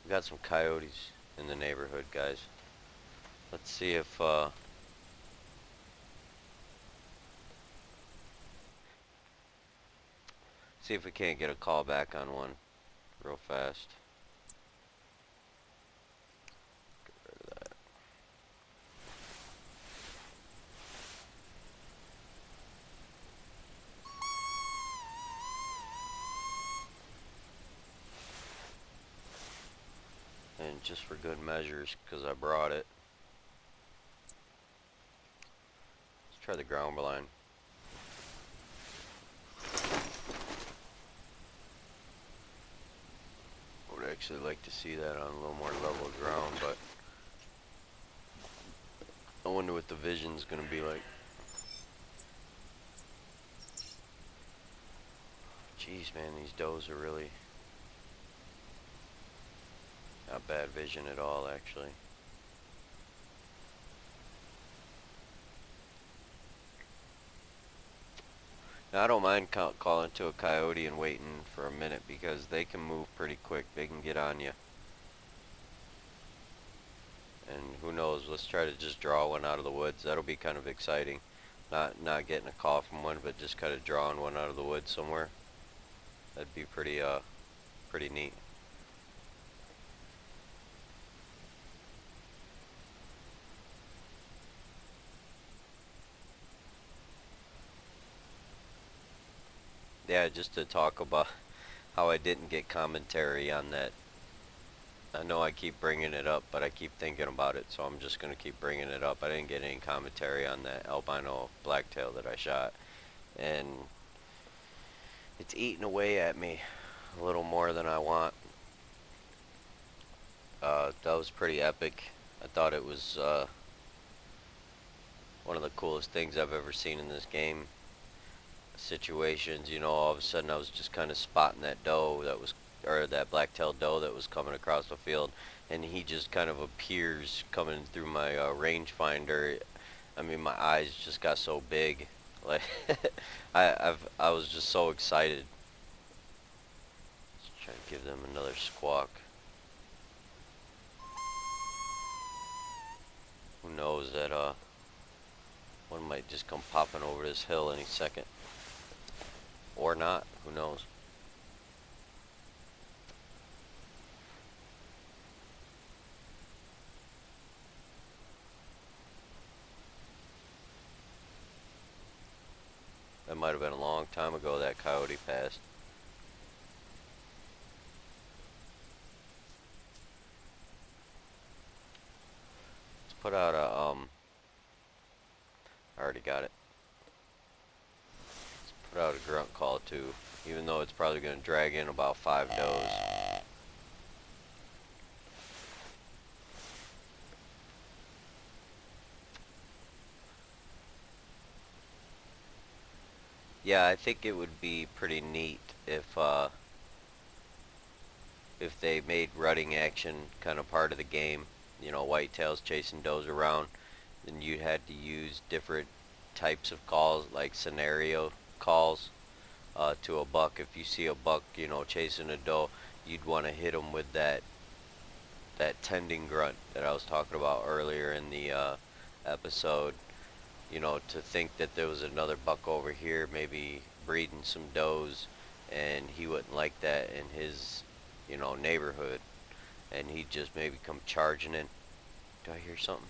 got some coyotes in the neighborhood, guys. Let's see if we can't get a call back on one real fast. Get rid of that. And just for good measures, because I brought it, let's try the ground blind. I would actually like to see that on a little more level ground, but I wonder what the vision's gonna be like. Jeez, man, these does are really not bad vision at all, actually. Now, I don't mind calling to a coyote and waiting for a minute because they can move pretty quick. They can get on you. And who knows, let's try to just draw one out of the woods. That'll be kind of exciting. Not getting a call from one, but just kind of drawing one out of the woods somewhere. That'd be pretty neat. Yeah, just to talk about how I didn't get commentary on that. I know I keep bringing it up, but I keep thinking about it, so I'm just going to keep bringing it up. I didn't get any commentary on that albino blacktail that I shot, and it's eating away at me a little more than I want. That was pretty epic. I thought it was one of the coolest things I've ever seen in this game. Situations, all of a sudden I was just kind of spotting that doe that was, or that black-tailed doe that was coming across the field, and he just kind of appears coming through my rangefinder. I mean, my eyes just got so big, like I was just so excited. Let's try to give them another squawk. Who knows that one might just come popping over this hill any second, or not. Who knows? That might have been a long time ago that coyote passed. Let's put out a I already got it. Let's put out a grunt call too, even though it's probably going to drag in about 5 does. Yeah, I think it would be pretty neat if they made rutting action kind of part of the game. Whitetails chasing does around, then you had to use different types of calls, like scenario calls, to a buck. If you see a buck, chasing a doe, you'd want to hit him with that tending grunt that I was talking about earlier in the episode. To think that there was another buck over here, maybe breeding some does, and he wouldn't like that in his, neighborhood, and he'd just maybe come charging in. Do I hear something?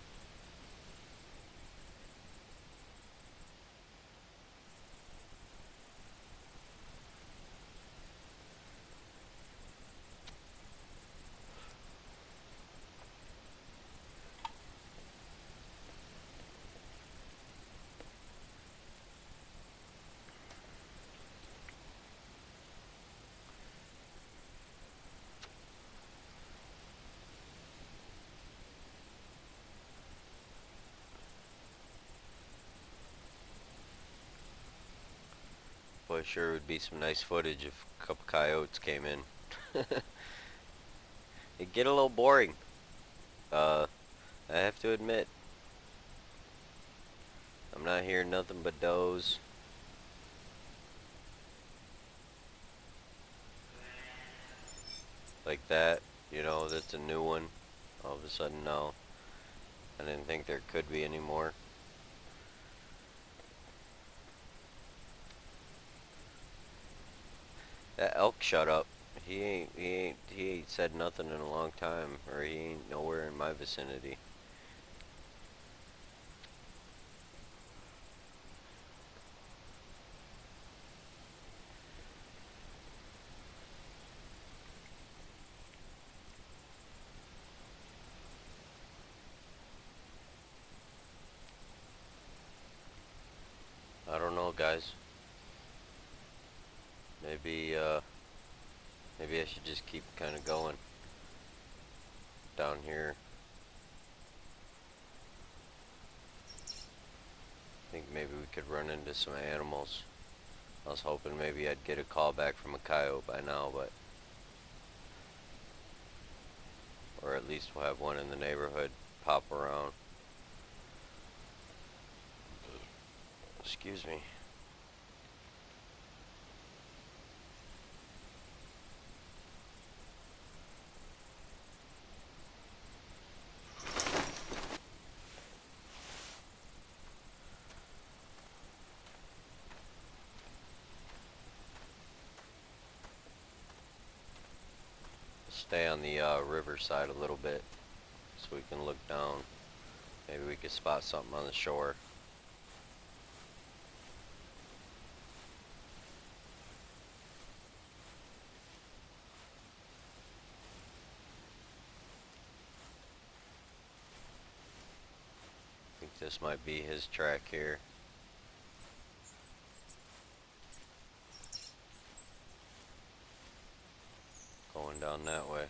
Boy, sure would be some nice footage if a couple coyotes came in. It'd get a little boring. Uh, I have to admit, I'm not hearing nothing but does. Like that. That's a new one. All of a sudden, no. I didn't think there could be any more. That elk shut up. He ain't said nothing in a long time, or he ain't nowhere in my vicinity. I don't know, guys. Maybe, maybe I should just keep kind of going down here. I think maybe we could run into some animals. I was hoping maybe I'd get a call back from a coyote by now, but or at least we'll have one in the neighborhood pop around. Excuse me. stay on the river side a little bit so we can look down. Maybe we could spot something on the shore. I think this might be his track here. Going down that way.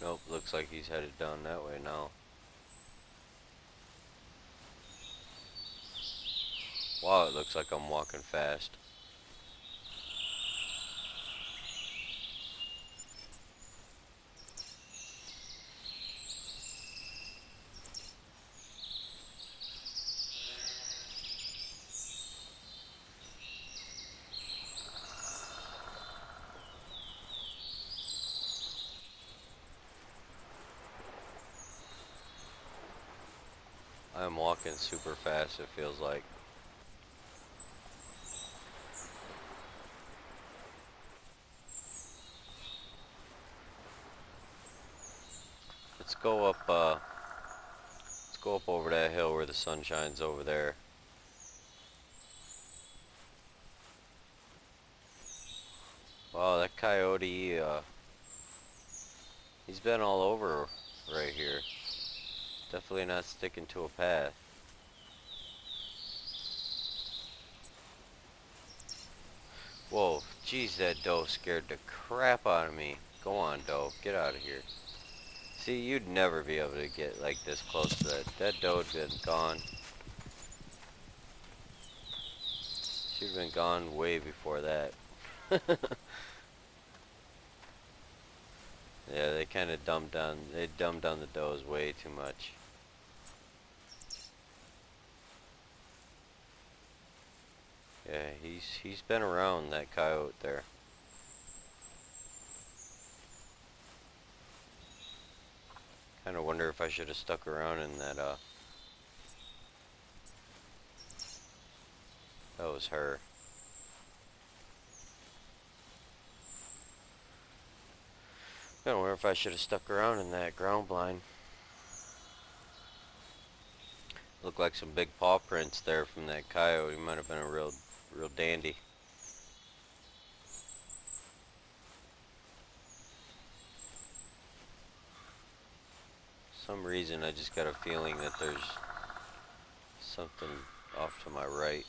Nope, looks like he's headed down that way now. Wow, it looks like I'm walking fast. I'm walking super fast, it feels like. Let's go up, let's go up over that hill where the sun shines over there. Wow, that coyote, he's been all over right here. Definitely not sticking to a path. Whoa, geez, that doe scared the crap out of me. Go on, doe, get out of here. See, you'd never be able to get like this close to that. That doe'd been gone. She'd been gone way before that. Yeah, they kind of dumbed down. They dumbed down the does way too much. Yeah, he's been around, that coyote there. Kind of wonder if I should have stuck around in that. That was her. Kind of wonder if I should have stuck around in that ground blind. Looked like some big paw prints there from that coyote. He might have been a real dandy. Some reason I just got a feeling that there's something off to my right.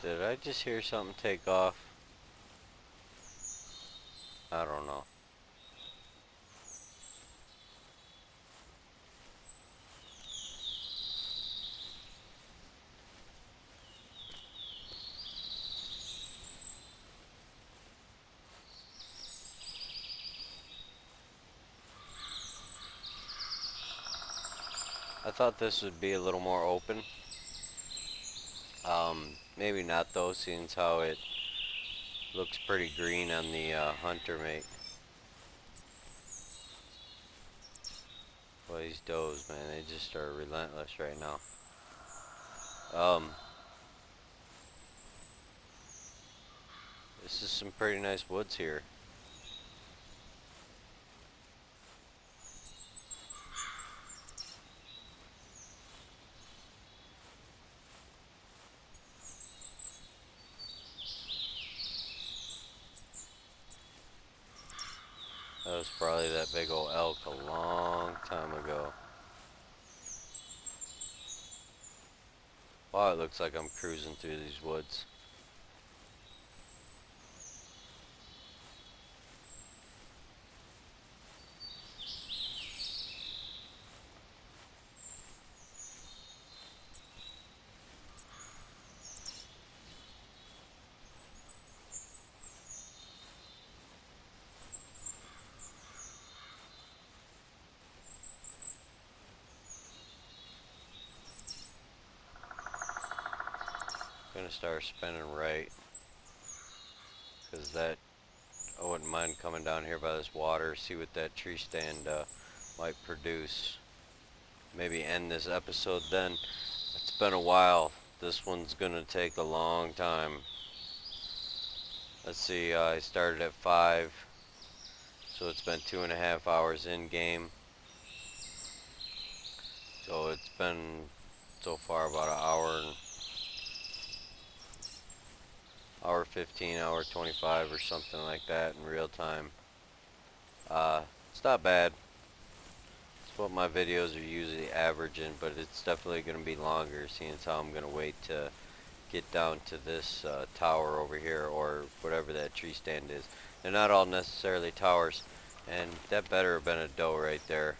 Did I just hear something take off? I don't know. I thought this would be a little more open. Maybe not though, seeing how it looks pretty green on the hunter mate. Well, these does, man, they just are relentless right now. This is some pretty nice woods here. That was probably that big old elk a long time ago. Wow, it looks like I'm cruising through these woods. Gonna start spinning right, because that, I wouldn't mind coming down here by this water, see what that tree stand might produce. Maybe end this episode then. It's been a while. This one's gonna take a long time. Let's see, I started at 5, so it's been 2.5 hours in game. So it's been so far about an hour 15, hour 25 or something like that in real time. It's not bad. It's what my videos are usually averaging, but it's definitely going to be longer, seeing as how I'm going to wait to get down to this tower over here, or whatever that tree stand is. They're not all necessarily towers, and that better have been a doe right there.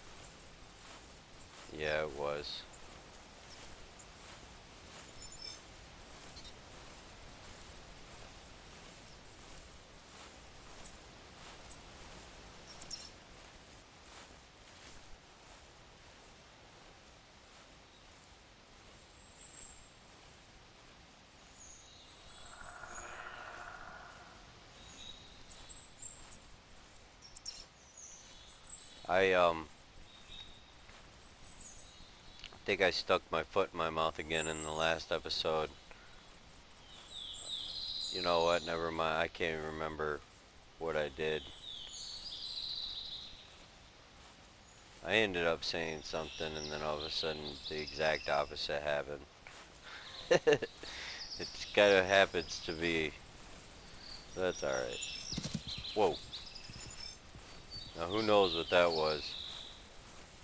Yeah, it was. I think I stuck my foot in my mouth again in the last episode. You know what? Never mind. I can't even remember what I did. I ended up saying something, and then all of a sudden the exact opposite happened. It kind of happens to be. That's alright. Whoa. Now who knows what that was?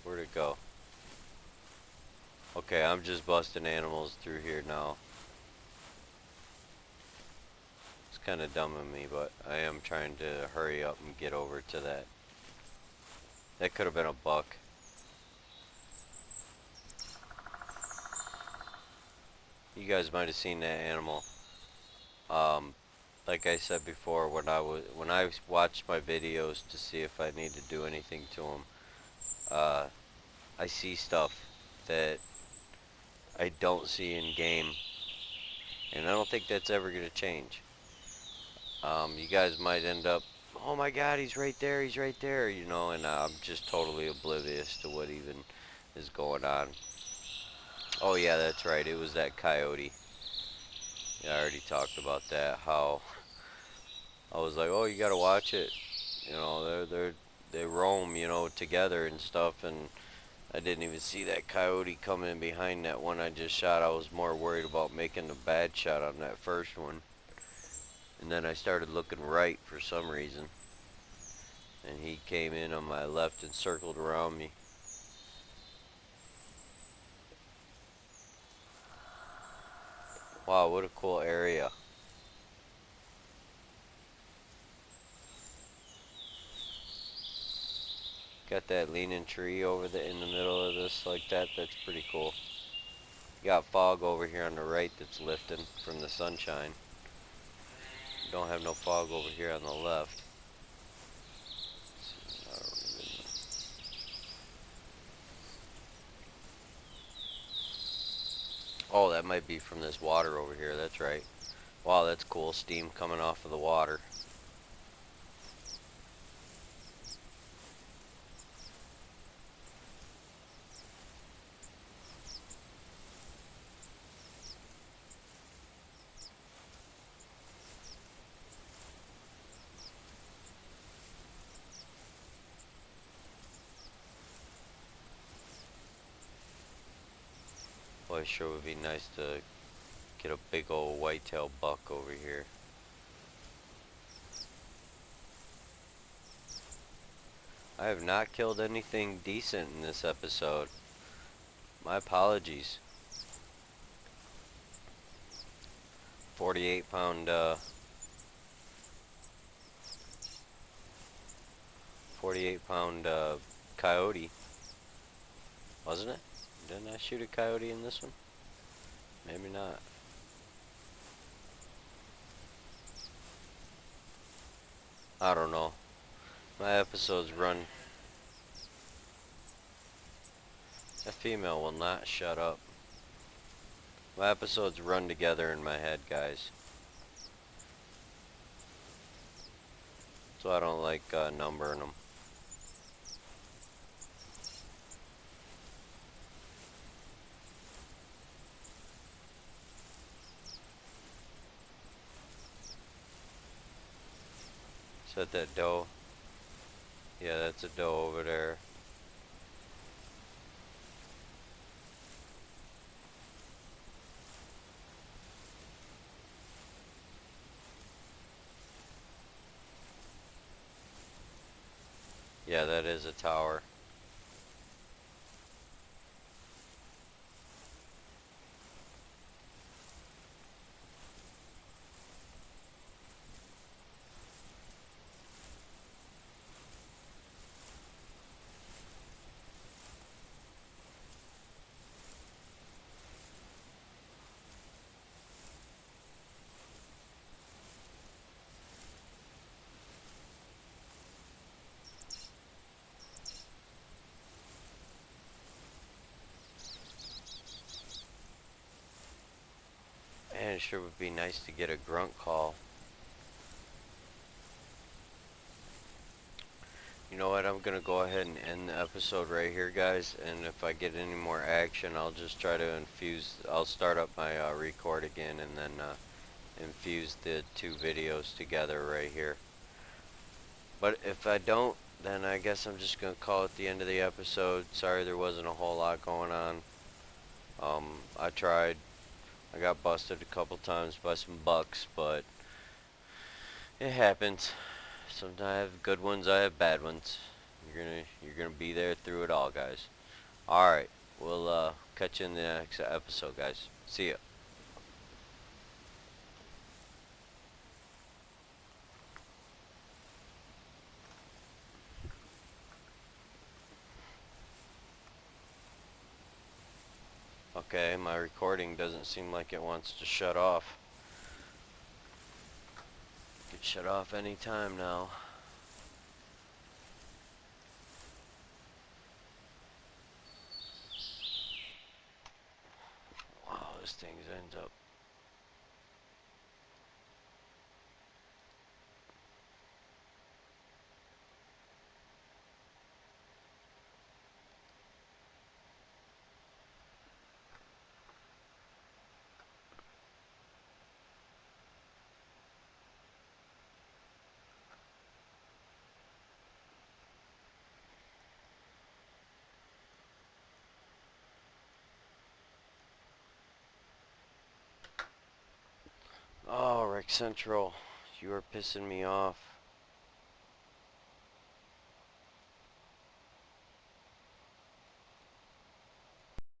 Where'd it go? Okay, I'm just busting animals through here now. It's kind of dumb of me, but I am trying to hurry up and get over to that. That could have been a buck. You guys might have seen that animal. Like I said before, when I watched my videos to see if I need to do anything to them, I see stuff that I don't see in game, and I don't think that's ever gonna change. You guys might end up, oh my God, he's right there, you know, and I'm just totally oblivious to what even is going on. Oh yeah, that's right, it was that coyote. Yeah, I already talked about that, how I was like, oh, you gotta watch it. You know, they roam, you know, together and stuff, and I didn't even see that coyote coming in behind that one I just shot. I was more worried about making a bad shot on that first one. And then I started looking right for some reason, and he came in on my left and circled around me. Wow, what a cool area. Got that leaning tree over in the middle of this like that. That's pretty cool. Got fog over here on the right that's lifting from the sunshine. Don't have no fog over here on the left. Oh, that might be from this water over here. That's right. Wow, that's cool. Steam coming off of the water. Boy, sure would be nice to get a big old whitetail buck over here. I have not killed anything decent in this episode. My apologies. 48 pound, 48 pound, coyote. Wasn't it? Didn't I shoot a coyote in this one? Maybe not. I don't know. My episodes run. A female will not shut up. My episodes run together in my head, guys. So I don't like numbering them. Is that doe? Yeah, that's a doe over there. Yeah, that is a tower. Man, it sure would be nice to get a grunt call. You know what, I'm gonna go ahead and end the episode right here, guys, and if I get any more action, I'll just try to I'll start up my record again and then infuse the two videos together right here. But if I don't, then I guess I'm just gonna call it the end of the episode. Sorry there wasn't a whole lot going on. I tried. I got busted a couple times by some bucks, but it happens. Sometimes I have good ones, I have bad ones. You're gonna be there through it all, guys. Alright, we'll catch you in the next episode, guys. See ya. Okay, my recording doesn't seem like it wants to shut off. It could shut off any time now. Wow, this thing ends up. Oh, Rick Central, you are pissing me off.